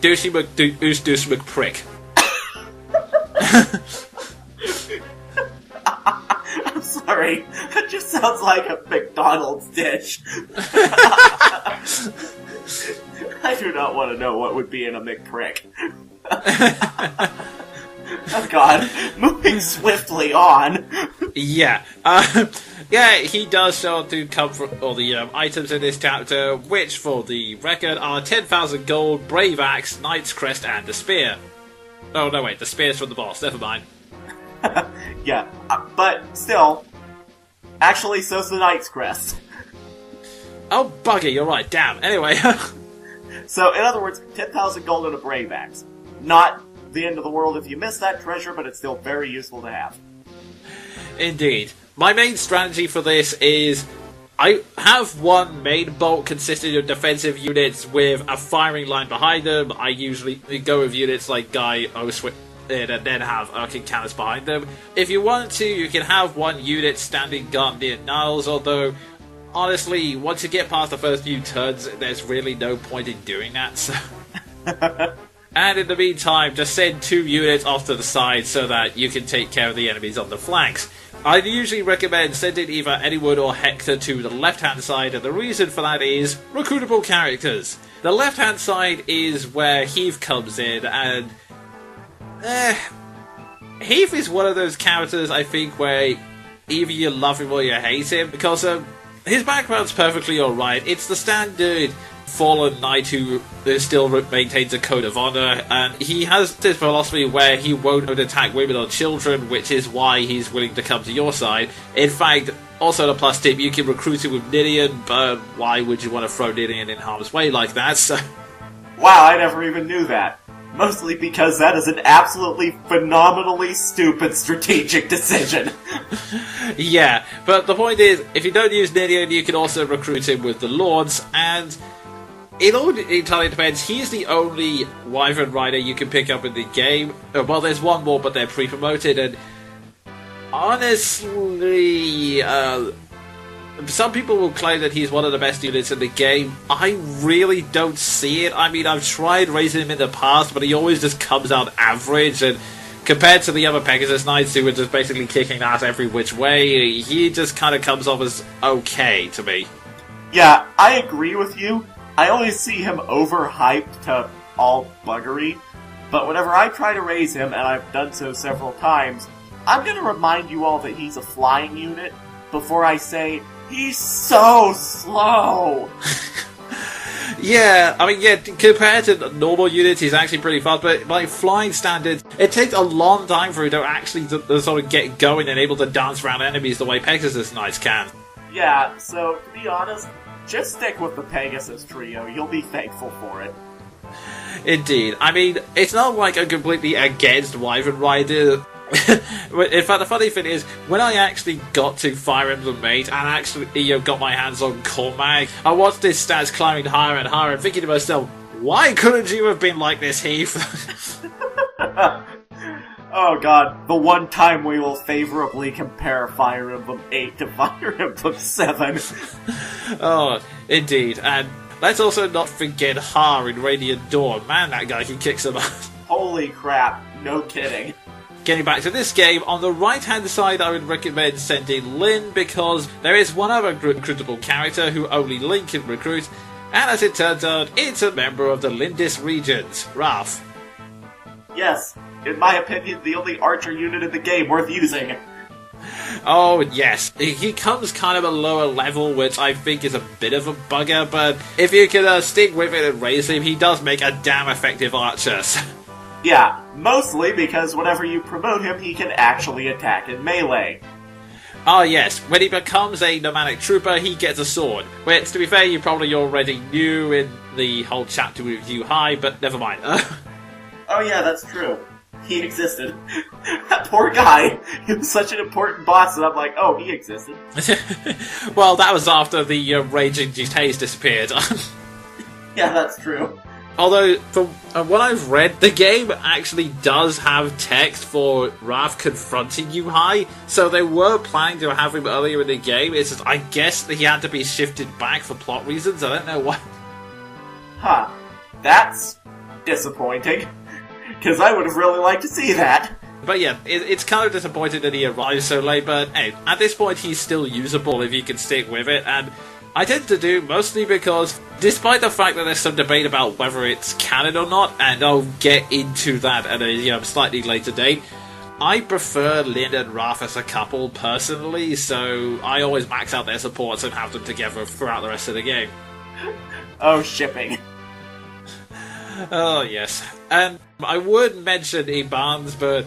Douchey McDouche Douche McPrick. I'm sorry. That just sounds like a McDonald's dish. I do not want to know what would be in a McPrick. Oh god. Moving swiftly on. Yeah. Yeah, he does show to come from all the items in this chapter, which, for the record, are 10,000 gold, Brave Axe, Knight's Crest, and the Spear. Oh, no, wait, the Spear's from the boss, never mind. Yeah, but still, actually, so's the Knight's Crest. Oh, bugger, you're right, damn. Anyway. So, in other words, 10,000 gold and a Brave Axe. Not the end of the world if you miss that treasure, but it's still very useful to have. Indeed. My main strategy for this is I have one main bolt consisting of defensive units with a firing line behind them. I usually go with units like Guy, Oswin, and then have arcing cannons behind them. If you want to, you can have one unit standing guard near Niles, although, honestly, once you get past the first few turns, there's really no point in doing that, so... And in the meantime, just send 2 units off to the side so that you can take care of the enemies on the flanks. I'd usually recommend sending either Anywood or Hector to the left-hand side, and the reason for that is recruitable characters. The left-hand side is where Heath comes in, and... Heath is one of those characters, I think, where either you love him or you hate him, because his background's perfectly alright. It's the standard fallen knight who still maintains a code of honor, and he has this philosophy where he won't attack women or children, which is why he's willing to come to your side. In fact, also the plus tip, you can recruit him with Nidian, but why would you want to throw Nidian in harm's way like that? So... Wow, I never even knew that. Mostly because that is an absolutely phenomenally stupid strategic decision. Yeah, but the point is, if you don't use Nidian, you can also recruit him with the Lords, and it all entirely depends. He's the only Wyvern Rider you can pick up in the game. Well, there's one more, but they're pre-promoted, and honestly, some people will claim that he's one of the best units in the game. I really don't see it. I mean, I've tried raising him in the past, but he always just comes out average, and compared to the other Pegasus Knights who were just basically kicking ass every which way, he just kind of comes off as okay to me. Yeah, I agree with you. I always see him overhyped to all buggery, but whenever I try to raise him, and I've done so several times, I'm gonna remind you all that he's a flying unit before I say, he's so slow! Yeah, I mean, yeah, compared to normal units, he's actually pretty fast, but by flying standards, it takes a long time for him to actually to sort of get going and able to dance around enemies the way Pegasus Knights can. Yeah, so, to be honest, just stick with the Pegasus trio, you'll be thankful for it. Indeed. I mean, it's not like I'm completely against Wyvern Rider. In fact, the funny thing is, when I actually got to Fire Emblem 8 and actually got my hands on Cormag, I watched his stats climbing higher and higher and thinking to myself, why couldn't you have been like this, Heath? Oh god, the one time we will favorably compare Fire Emblem 8 to Fire Emblem 7. Oh, indeed. And let's also not forget Har in Radiant Dawn. Man, that guy can kick some ass. Holy crap, no kidding. Getting back to this game, on the right-hand side I would recommend sending Lyn, because there is one other recruitable character who only Lyn can recruit, and as it turns out, it's a member of the Lindis regions, Raph. Yes, in my opinion, the only archer unit in the game worth using. Oh, yes. He comes kind of a lower level, which I think is a bit of a bugger, but if you can stick with it and raise him, he does make a damn effective archer. Yeah, mostly because whenever you promote him, he can actually attack in melee. Oh yes, when he becomes a nomadic trooper, he gets a sword. Which, to be fair, you probably already knew in the whole chapter with you high, but never mind. Oh yeah, that's true. He existed. That poor guy. He was such an important boss, and I'm like, oh, he existed. Well, that was after the Raging Haze disappeared. Yeah, that's true. Although, from what I've read, the game actually does have text for Raph confronting you high, so they were planning to have him earlier in the game. It's just, I guess that he had to be shifted back for plot reasons. I don't know why. Huh. That's disappointing. Because I would have really liked to see that. But yeah, it's kind of disappointing that he arrives so late, but hey, at this point he's still usable if you can stick with it, and I tend to do mostly because, despite the fact that there's some debate about whether it's canon or not, and I'll get into that at a slightly later date, I prefer Lyn and Raph as a couple personally, so I always max out their supports and have them together throughout the rest of the game. Oh, shipping. Oh, yes. And I would mention Ibans, but,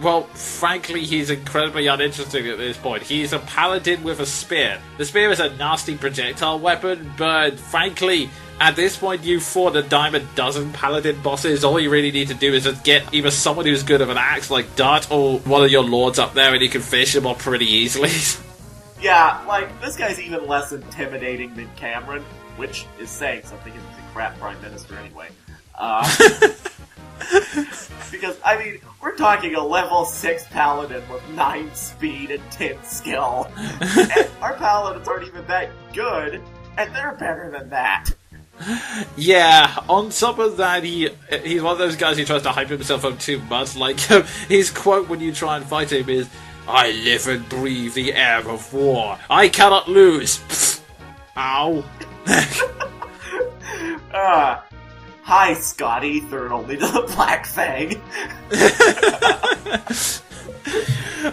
well, frankly, he's incredibly uninteresting at this point. He's a paladin with a spear. The spear is a nasty projectile weapon, but frankly, at this point, you've fought a dime a dozen paladin bosses. All you really need to do is just get either someone who's good with an axe like Dart or one of your lords up there and you can finish him off pretty easily. Yeah, like, this guy's even less intimidating than Cameron, which is saying something. He's a crap prime minister anyway. Because, I mean, we're talking a level 6 paladin with 9 speed and 10 skill. And our paladins aren't even that good, and they're better than that. Yeah, on top of that, he's one of those guys who tries to hype himself up too much. Like, his quote when you try and fight him is, "I live and breathe the air of war. I cannot lose." Pfft. Ow. Hi, Scotty, third only to the Black Fang.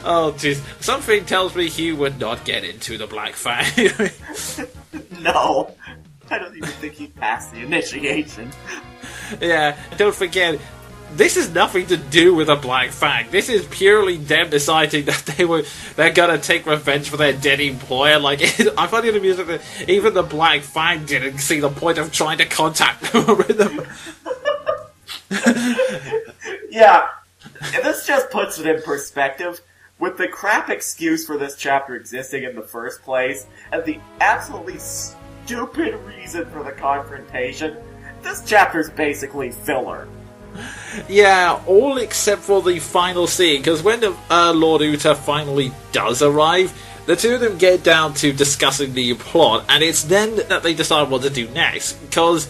Oh, jeez. Something tells me he would not get into the Black Fang. No. I don't even think he passed the initiation. Yeah, don't forget, this has nothing to do with a Black Fang. This is purely them deciding that they're gonna take revenge for their dead employer. Like, I find it amusing that even the Black Fang didn't see the point of trying to contact them. Yeah, and this just puts it in perspective. With the crap excuse for this chapter existing in the first place, and the absolutely stupid reason for the confrontation. This chapter's basically filler. Yeah, all except for the final scene, because when Lord Uta finally does arrive, the two of them get down to discussing the plot, and it's then that they decide what to do next, because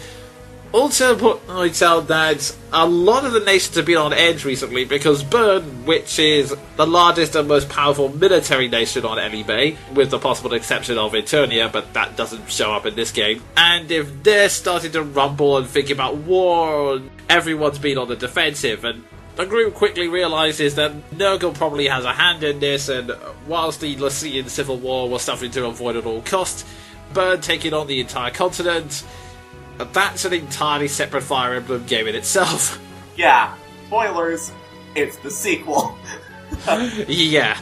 Uta points out that a lot of the nations have been on edge recently, because Bern, which is the largest and most powerful military nation on Ellie Bay, with the possible exception of Eternia, but that doesn't show up in this game, and if they're starting to rumble and think about war, everyone's been on the defensive, and the group quickly realises that Nurgle probably has a hand in this, and whilst the Lycian Civil War was something to avoid at all costs, Bern taking on the entire continent, that's an entirely separate Fire Emblem game in itself. Yeah, spoilers, it's the sequel. Yeah,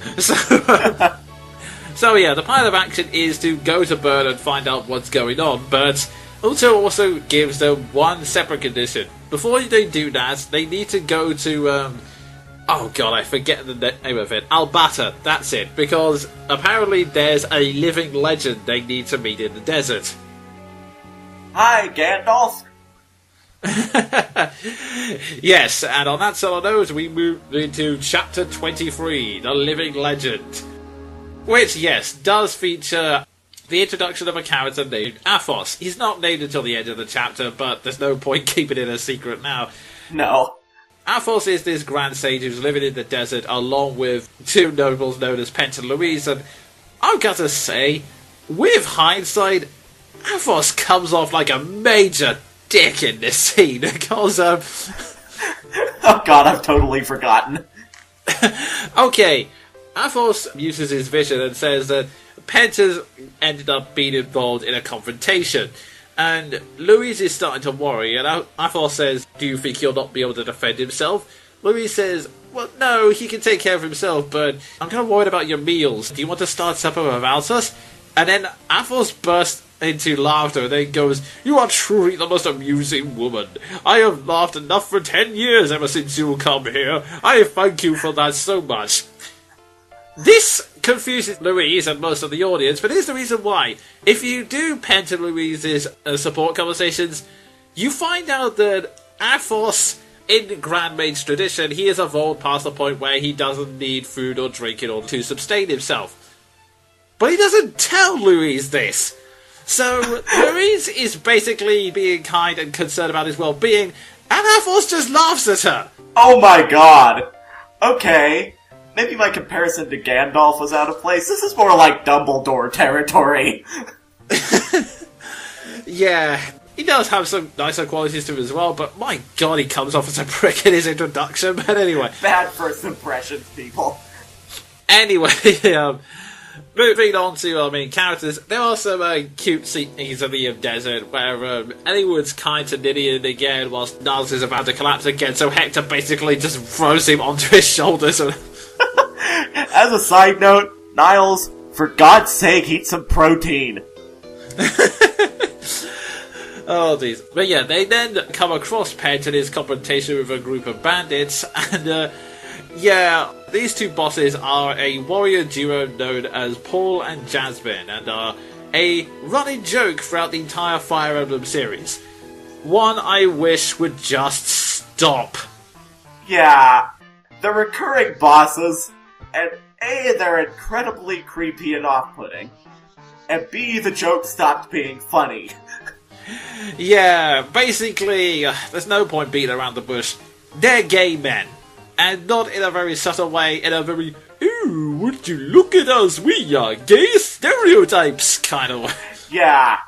so yeah, the plan of action is to go to Bern and find out what's going on, but also gives them one separate condition. Before they do that, they need to go to, oh god, I forget the name of it. Albata, that's it. Because apparently there's a living legend they need to meet in the desert. Hi, Gandalf! Yes, and on that solo note, we move into Chapter 23, The Living Legend. Which, yes, does feature the introduction of a character named Athos. He's not named until the end of the chapter, but there's no point keeping it a secret now. No. Athos is this grand sage who's living in the desert along with two nobles known as Pent and Louise, and I've got to say, with hindsight, Athos comes off like a major dick in this scene, because, oh god, I've totally forgotten. Okay, Athos uses his vision and says that Pent has ended up being involved in a confrontation, and Louise is starting to worry, and Athos says, do you think he'll not be able to defend himself? Louise says, well, no, he can take care of himself, but I'm kind of worried about your meals. Do you want to start supper without us? And then Athos bursts into laughter and then goes, you are truly the most amusing woman. I have laughed enough for 10 years ever since you come here. I thank you for that so much. This confuses Louise and most of the audience, but here's the reason why. If you do Pent and Louise's support conversations, you find out that Athos, in Grand Mage tradition, he has evolved past the point where he doesn't need food or drink in order to sustain himself. But he doesn't tell Louise this. So Louise is basically being kind and concerned about his well-being, and Athos just laughs at her. Oh my god. Okay. Maybe my comparison to Gandalf was out of place. This is more like Dumbledore territory. Yeah, he does have some nicer qualities to him as well, but my god, he comes off as a prick in his introduction. But anyway. Bad first impressions, people. Anyway, moving on to our main characters, there are some cute scenes of the desert where Eliwood's kind to Ninian again whilst Niles is about to collapse again, so Hector basically just throws him onto his shoulders and... As a side note, Niles, for God's sake, eat some protein. Oh, jeez. But yeah, they then come across Pent in his confrontation with a group of bandits, and yeah, these two bosses are a warrior duo known as Paul and Jasmine, and are a running joke throughout the entire Fire Emblem series. One I wish would just stop. Yeah, the recurring bosses, and A, they're incredibly creepy and off-putting, and B, the jokes stopped being funny. Yeah, basically, there's no point beating around the bush. They're gay men. And not in a very subtle way, in a very, ooh, would you look at us, we are gay stereotypes kind of way. Yeah,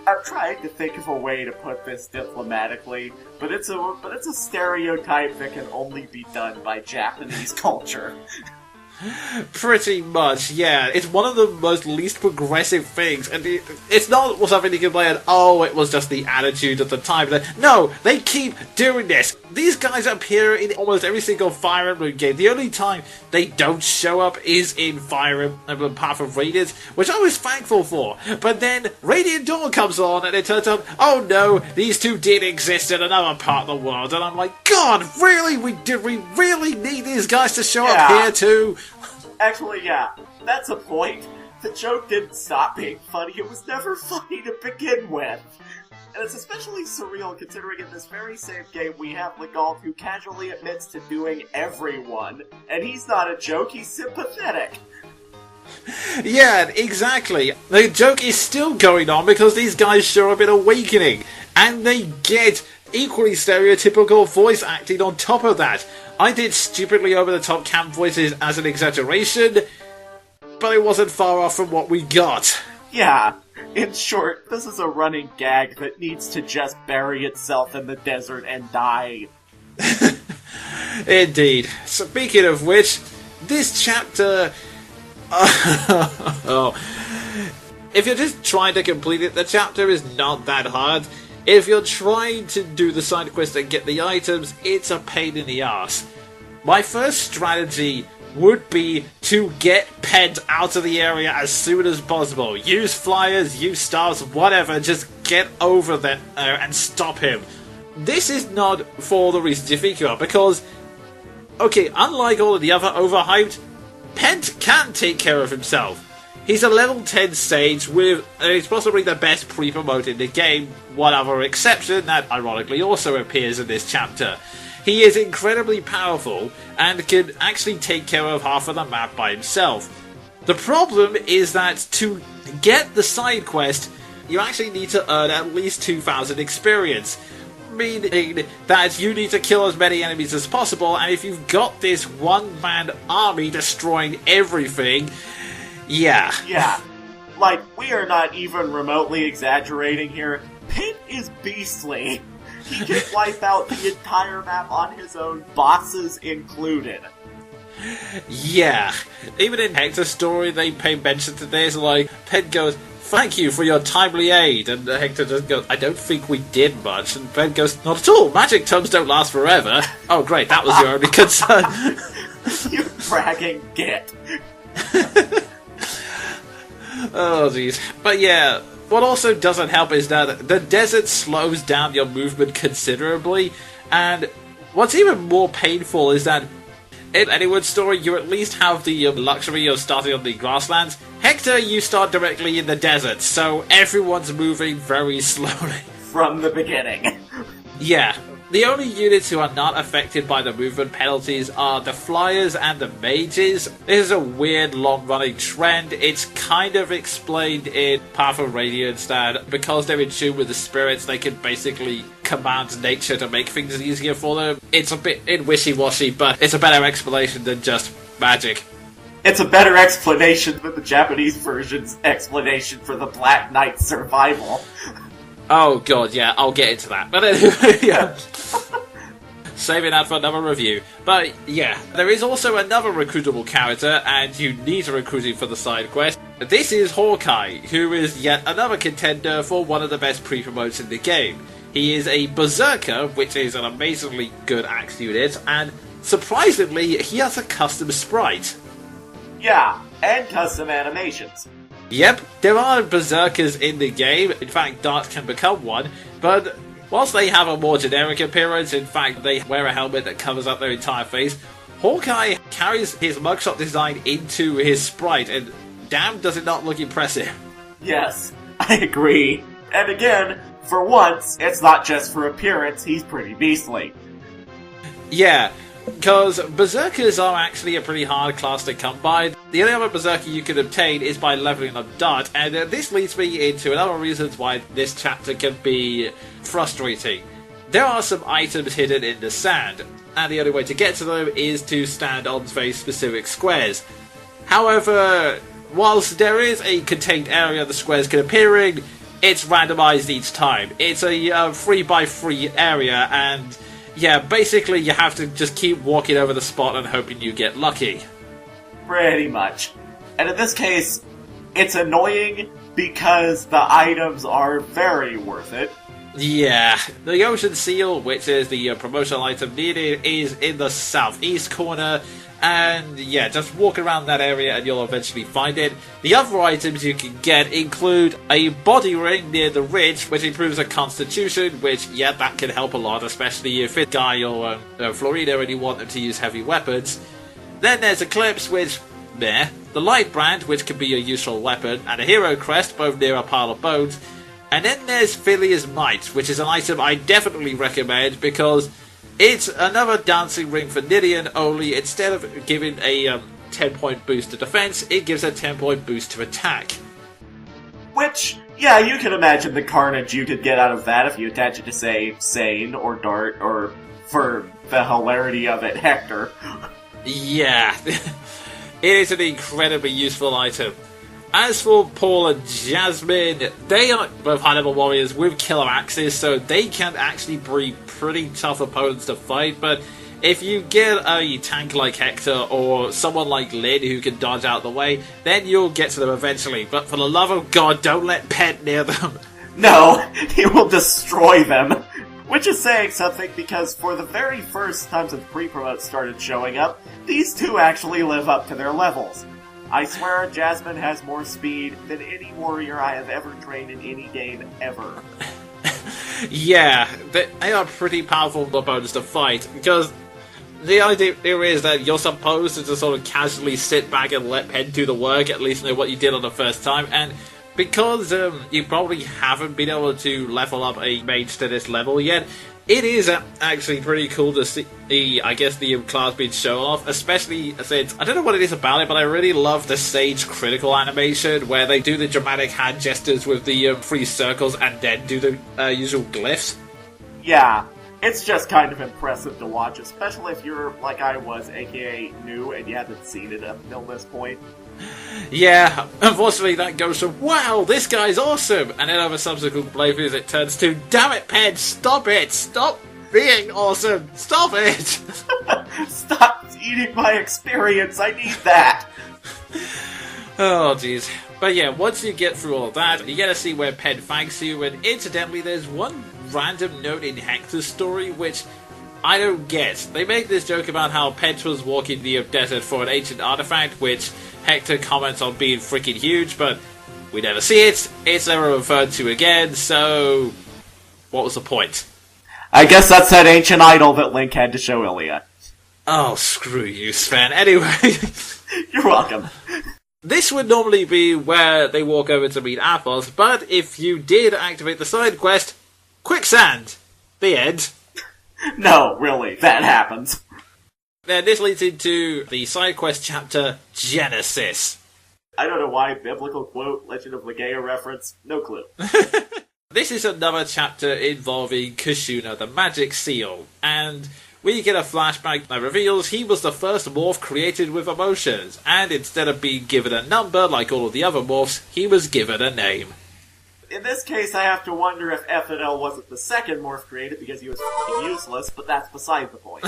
I'm trying to think of a way to put this diplomatically, but it's a stereotype that can only be done by Japanese culture. Pretty much, yeah. It's one of the most least progressive things, and it's not something you can play and, oh, it was just the attitude at the time. No, they keep doing this. These guys appear in almost every single Fire Emblem game. The only time they don't show up is in Fire Emblem Path of Radiance, which I was thankful for. But then Radiant Dawn comes on, and it turns out, oh no, these two did exist in another part of the world, and I'm like, God, really? Did we really need these guys to show up here too? Actually, yeah, that's a point. the joke didn't stop being funny. It was never funny to begin with. And it's especially surreal considering in this very same game we have Legault who casually admits to doing everyone. And he's not a joke, he's sympathetic. Yeah, exactly. The joke is still going on because these guys show up in Awakening. And they get equally stereotypical voice acting on top of that. I did stupidly over-the-top camp voices as an exaggeration, but it wasn't far off from what we got. Yeah, in short, this is a running gag that needs to just bury itself in the desert and die. Indeed. Speaking of which, this chapter... If you're just trying to complete it, the chapter is not that hard. If you're trying to do the side quest and get the items, it's a pain in the ass. My first strategy would be to get Pent out of the area as soon as possible. Use flyers, use stars, whatever, just get over there and stop him. This is not for the reasons you think you are, because, okay, unlike all of the other overhyped, Pent can take care of himself. He's a level 10 sage with, he's possibly the best pre-promote in the game, one other exception that ironically also appears in this chapter. He is incredibly powerful and can actually take care of half of the map by himself. The problem is that to get the side quest, you actually need to earn at least 2,000 experience. Meaning that you need to kill as many enemies as possible, and if you've got this one-man army destroying everything, yeah. Yeah. Like, we are not even remotely exaggerating here. Pent is beastly. He can wipe out the entire map on his own, bosses included. Yeah. Even in Hector's story, they pay mention to this, like, Pent goes, "Thank you for your timely aid," and Hector just goes, "I don't think we did much," and Pent goes, "Not at all, magic tomes don't last forever." Oh great, that was your only concern. You bragging git. Oh jeez. But yeah, what also doesn't help is that the desert slows down your movement considerably, and what's even more painful is that in anyone's story you at least have the luxury of starting on the grasslands. Hector, you start directly in the desert, so everyone's moving very slowly. From the beginning. Yeah. The only units who are not affected by the movement penalties are the flyers and the mages. This is a weird long-running trend. It's kind of explained in Path of Radiance that because they're in tune with the spirits, they can basically command nature to make things easier for them. It's a bit wishy-washy, but it's a better explanation than just magic. It's a better explanation than the Japanese version's explanation for the Black Knight survival. Oh god, yeah, I'll get into that. But anyway, yeah. Saving that for another review. But yeah, there is also another recruitable character, and you need to recruit him for the side quest. This is Hawkeye, who is yet another contender for one of the best pre-promotes in the game. He is a berserker, which is an amazingly good axe unit, and surprisingly, he has a custom sprite. Yeah, and custom animations. Yep, there are berserkers in the game, in fact Dart can become one, but whilst they have a more generic appearance, in fact they wear a helmet that covers up their entire face, Hawkeye carries his mugshot design into his sprite, and damn does it not look impressive. Yes, I agree. And again, for once, it's not just for appearance, he's pretty beastly. Yeah, because berserkers are actually a pretty hard class to come by. The only other berserker you can obtain is by leveling up Dart, and this leads me into another reasons why this chapter can be frustrating. There are some items hidden in the sand, and the only way to get to them is to stand on very specific squares. However, whilst there is a contained area the squares can appear in, it's randomized each time. It's a 3x3 area, and yeah, basically you have to just keep walking over the spot and hoping you get lucky. Pretty much. And in this case, it's annoying because the items are very worth it. Yeah, the Ocean Seal, which is the promotional item needed, is in the southeast corner, and yeah, just walk around that area and you'll eventually find it. The other items you can get include a body ring near the ridge, which improves a constitution, which, yeah, that can help a lot, especially if it's Guy or Florida and you want them to use heavy weapons. Then there's Eclipse, which, meh. the light brand, which can be a useful weapon, and a hero crest, both near a pile of bones. And then there's Philea's Might, which is an item I definitely recommend because it's another dancing ring for Nidian, only instead of giving a 10-point boost to defense, it gives a 10-point boost to attack. Which, yeah, you can imagine the carnage you could get out of that if you attach it to, say, Sane or Dart, or, for the hilarity of it, Hector. Yeah, it is an incredibly useful item. As for Paul and Jasmine, they are both high-level warriors with killer axes, so they can actually be pretty tough opponents to fight, but if you get a tank like Hector or someone like Lyn who can dodge out the way, then you'll get to them eventually. But for the love of God, don't let Pet near them. No, he will destroy them. Which is saying something, because for the very first time since pre-promotes started showing up, these two actually live up to their levels. I swear Jasmine has more speed than any warrior I have ever trained in any game ever. Yeah, they are pretty powerful opponents to fight, because the idea is that you're supposed to just sort of casually sit back and let Pen do the work, at least know what you did on the first time, and because you probably haven't been able to level up a mage to this level yet, it is actually pretty cool to see, I guess, the class being shown off, especially since, I don't know what it is about it, but I really love the Sage critical animation, where they do the dramatic hand gestures with the 3 circles and then do the usual glyphs. Yeah, it's just kind of impressive to watch, especially if you're, like I was, aka new, and you haven't seen it up until this point. Yeah, unfortunately that goes from, wow, this guy's awesome, and then over subsequent playthroughs it turns to, damn it, Pen, stop it, stop being awesome, stop it! Stop eating my experience, I need that! Oh, jeez. But yeah, once you get through all that, you get to see where Pen thanks you, and incidentally, there's one random note in Hector's story which I don't get. They make this joke about how Pent was walking the desert for an ancient artifact, which Hector comments on being freaking huge, but we never see it. It's never referred to again, so what was the point? I guess that's that ancient idol that Link had to show Ilya. Oh, screw you, Sven. Anyway. You're welcome. This would normally be where they walk over to meet Athos, but if you did activate the side quest, quicksand. The end. No, really, that happens. Then this leads into the side quest chapter, Genesis. I don't know why, biblical quote, Legend of Legaia reference, no clue. This is another chapter involving Kushuna, the magic seal, and we get a flashback that reveals he was the first morph created with emotions, and instead of being given a number like all of the other morphs, he was given a name. In this case, I have to wonder if FNL wasn't the second morph created because he was f***ing useless, but that's beside the point.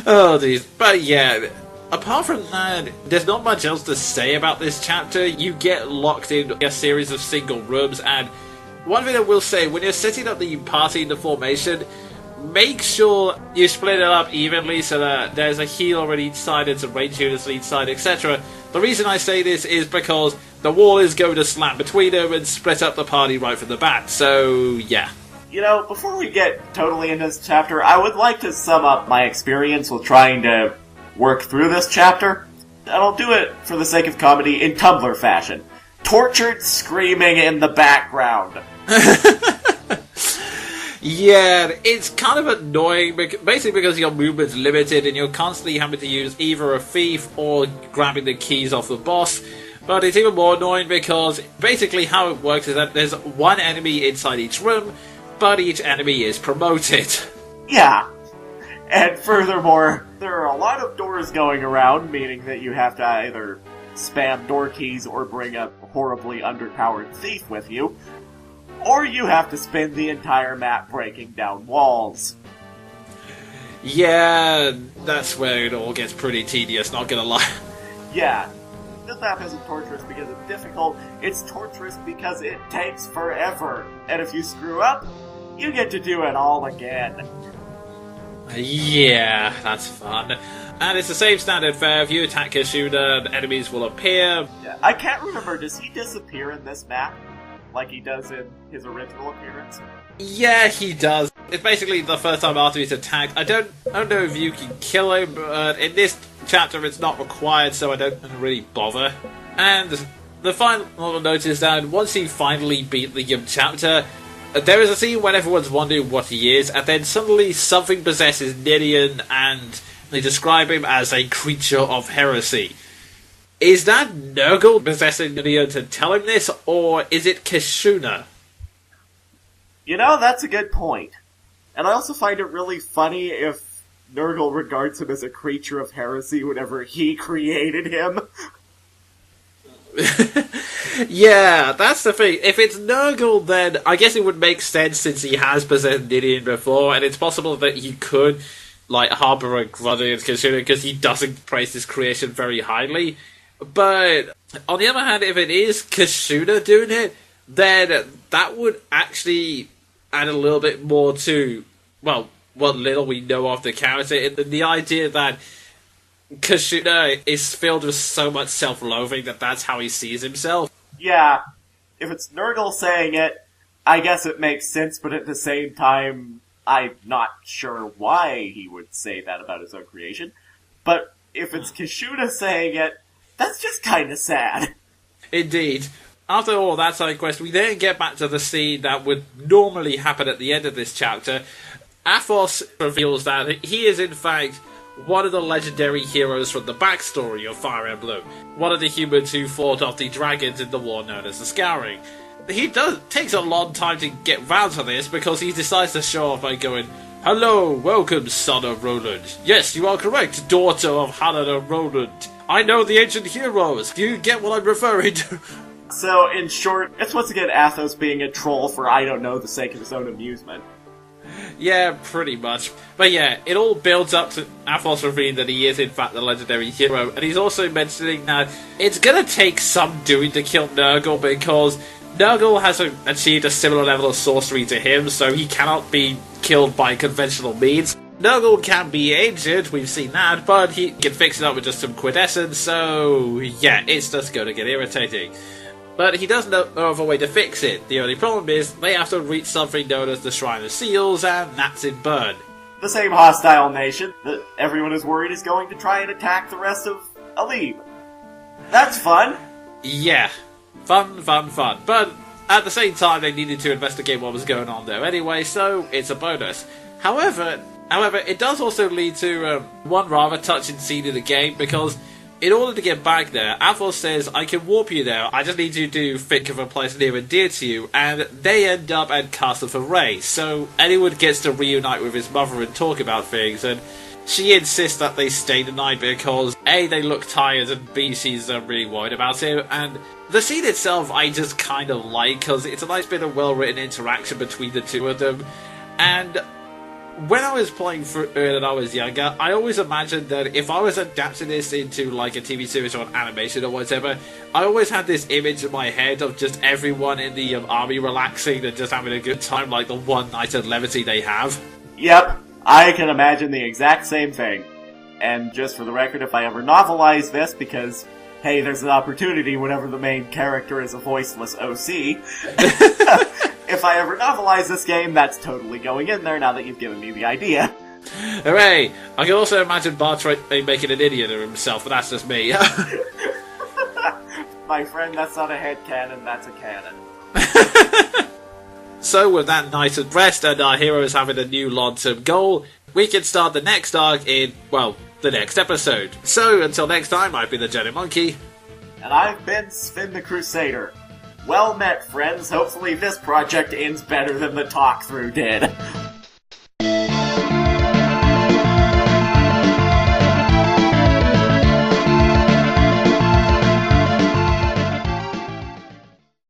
Oh, geez. But yeah, apart from that, there's not much else to say about this chapter. You get locked in a series of single rooms, and one thing I will say, when you're setting up the party in the formation, make sure you split it up evenly so that there's a healer on each side and some range units on each side, etc. The reason I say this is because the wall is going to slam between them and split up the party right from the bat, so yeah. You know, before we get totally into this chapter, I would like to sum up my experience with trying to work through this chapter. And I'll do it, for the sake of comedy, in Tumblr fashion. Tortured screaming in the background. Yeah, it's kind of annoying, basically because your movement's limited and you're constantly having to use either a thief or grabbing the keys off the boss. But it's even more annoying because basically how it works is that there's one enemy inside each room, but each enemy is promoted. Yeah. And furthermore, there are a lot of doors going around, meaning that you have to either spam door keys or bring a horribly underpowered thief with you, or you have to spin the entire map breaking down walls. Yeah, that's where it all gets pretty tedious, not gonna lie. Yeah. This map isn't torturous because it's difficult, it's torturous because it takes forever. And if you screw up, you get to do it all again. Yeah, that's fun. And it's the same standard fare. If you attack Kushuna, the enemies will appear. Yeah, I can't remember, does he disappear in this map? Like he does in his original appearance? Yeah, he does. It's basically the first time after he's attacked. I don't know if you can kill him, but in this chapter it's not required, so I don't really bother. And the final note is that once he finally beat the chapter, there is a scene when everyone's wondering what he is, and then suddenly something possesses Nidian, and they describe him as a creature of heresy. Is that Nurgle possessing Nidian to tell him this, or is it Kishuna? You know, that's a good point. And I also find it really funny if Nurgle regards him as a creature of heresy whenever he created him. Yeah, that's the thing. If it's Nurgle, then I guess it would make sense since he has possessed Nidian before, and it's possible that he could, harbour a grudge against Kishuna because he doesn't praise his creation very highly. But, on the other hand, if it is Kishuna doing it, then that would actually add a little bit more to, what little we know of the character, and the idea that Kishuna is filled with so much self-loathing that that's how he sees himself. Yeah, if it's Nurgle saying it, I guess it makes sense, but at the same time, I'm not sure why he would say that about his own creation. But if it's Kishuna saying it, that's just kinda sad. Indeed. After all that side quest, we then get back to the scene that would normally happen at the end of this chapter. Athos reveals that he is in fact one of the legendary heroes from the backstory of Fire Emblem, one of the humans who fought off the dragons in the war known as the Scouring. He takes a long time to get round to this because he decides to show off by going, "Hello, welcome, son of Roland. Yes, you are correct, daughter of Helena Roland. I know the ancient heroes. Do you get what I'm referring to?" So, in short, it's once again Athos being a troll for, I don't know, the sake of his own amusement. Yeah, pretty much. But yeah, it all builds up to Athos revealing that he is in fact the legendary hero, and he's also mentioning that it's gonna take some doing to kill Nurgle because Nurgle has achieved a similar level of sorcery to him, so he cannot be killed by conventional means. Nurgle can be injured, we've seen that, but he can fix it up with just some quintessence, so yeah, it's just gonna get irritating. But he does know of a way to fix it. The only problem is, they have to reach something known as the Shrine of Seals, and that's in Bern. The same hostile nation that everyone is worried is going to try and attack the rest of Alib. That's fun! Yeah. Fun. But at the same time, they needed to investigate what was going on there anyway, so it's a bonus. However, it does also lead to one rather touching scene in the game, because in order to get back there, Athos says, "I can warp you there, I just need you to think of a place near and dear to you," and they end up at Castle Foray, so anyone gets to reunite with his mother and talk about things, and she insists that they stay the night because A, they look tired, and B, she's really worried about him, and the scene itself I just kind of like, because it's a nice bit of well-written interaction between the two of them, and when I was playing through it and I was younger, I always imagined that if I was adapting this into a TV series or an animation or whatever, I always had this image in my head of just everyone in the army relaxing and just having a good time, like the one night of levity they have. Yep, I can imagine the exact same thing. And just for the record, if I ever novelize this, because, hey, there's an opportunity whenever the main character is a voiceless OC, if I ever novelize this game, that's totally going in there now that you've given me the idea. Hooray! I can also imagine Bartray making an idiot of himself, but that's just me. My friend, that's not a headcanon, that's a canon. So with that night of rest and our heroes having a new long-term goal, we can start the next arc in, the next episode. So until next time, I've been the Jonin Monkey. And I've been Sven the Crusader. Well met, friends. Hopefully this project ends better than the Talkthrough did.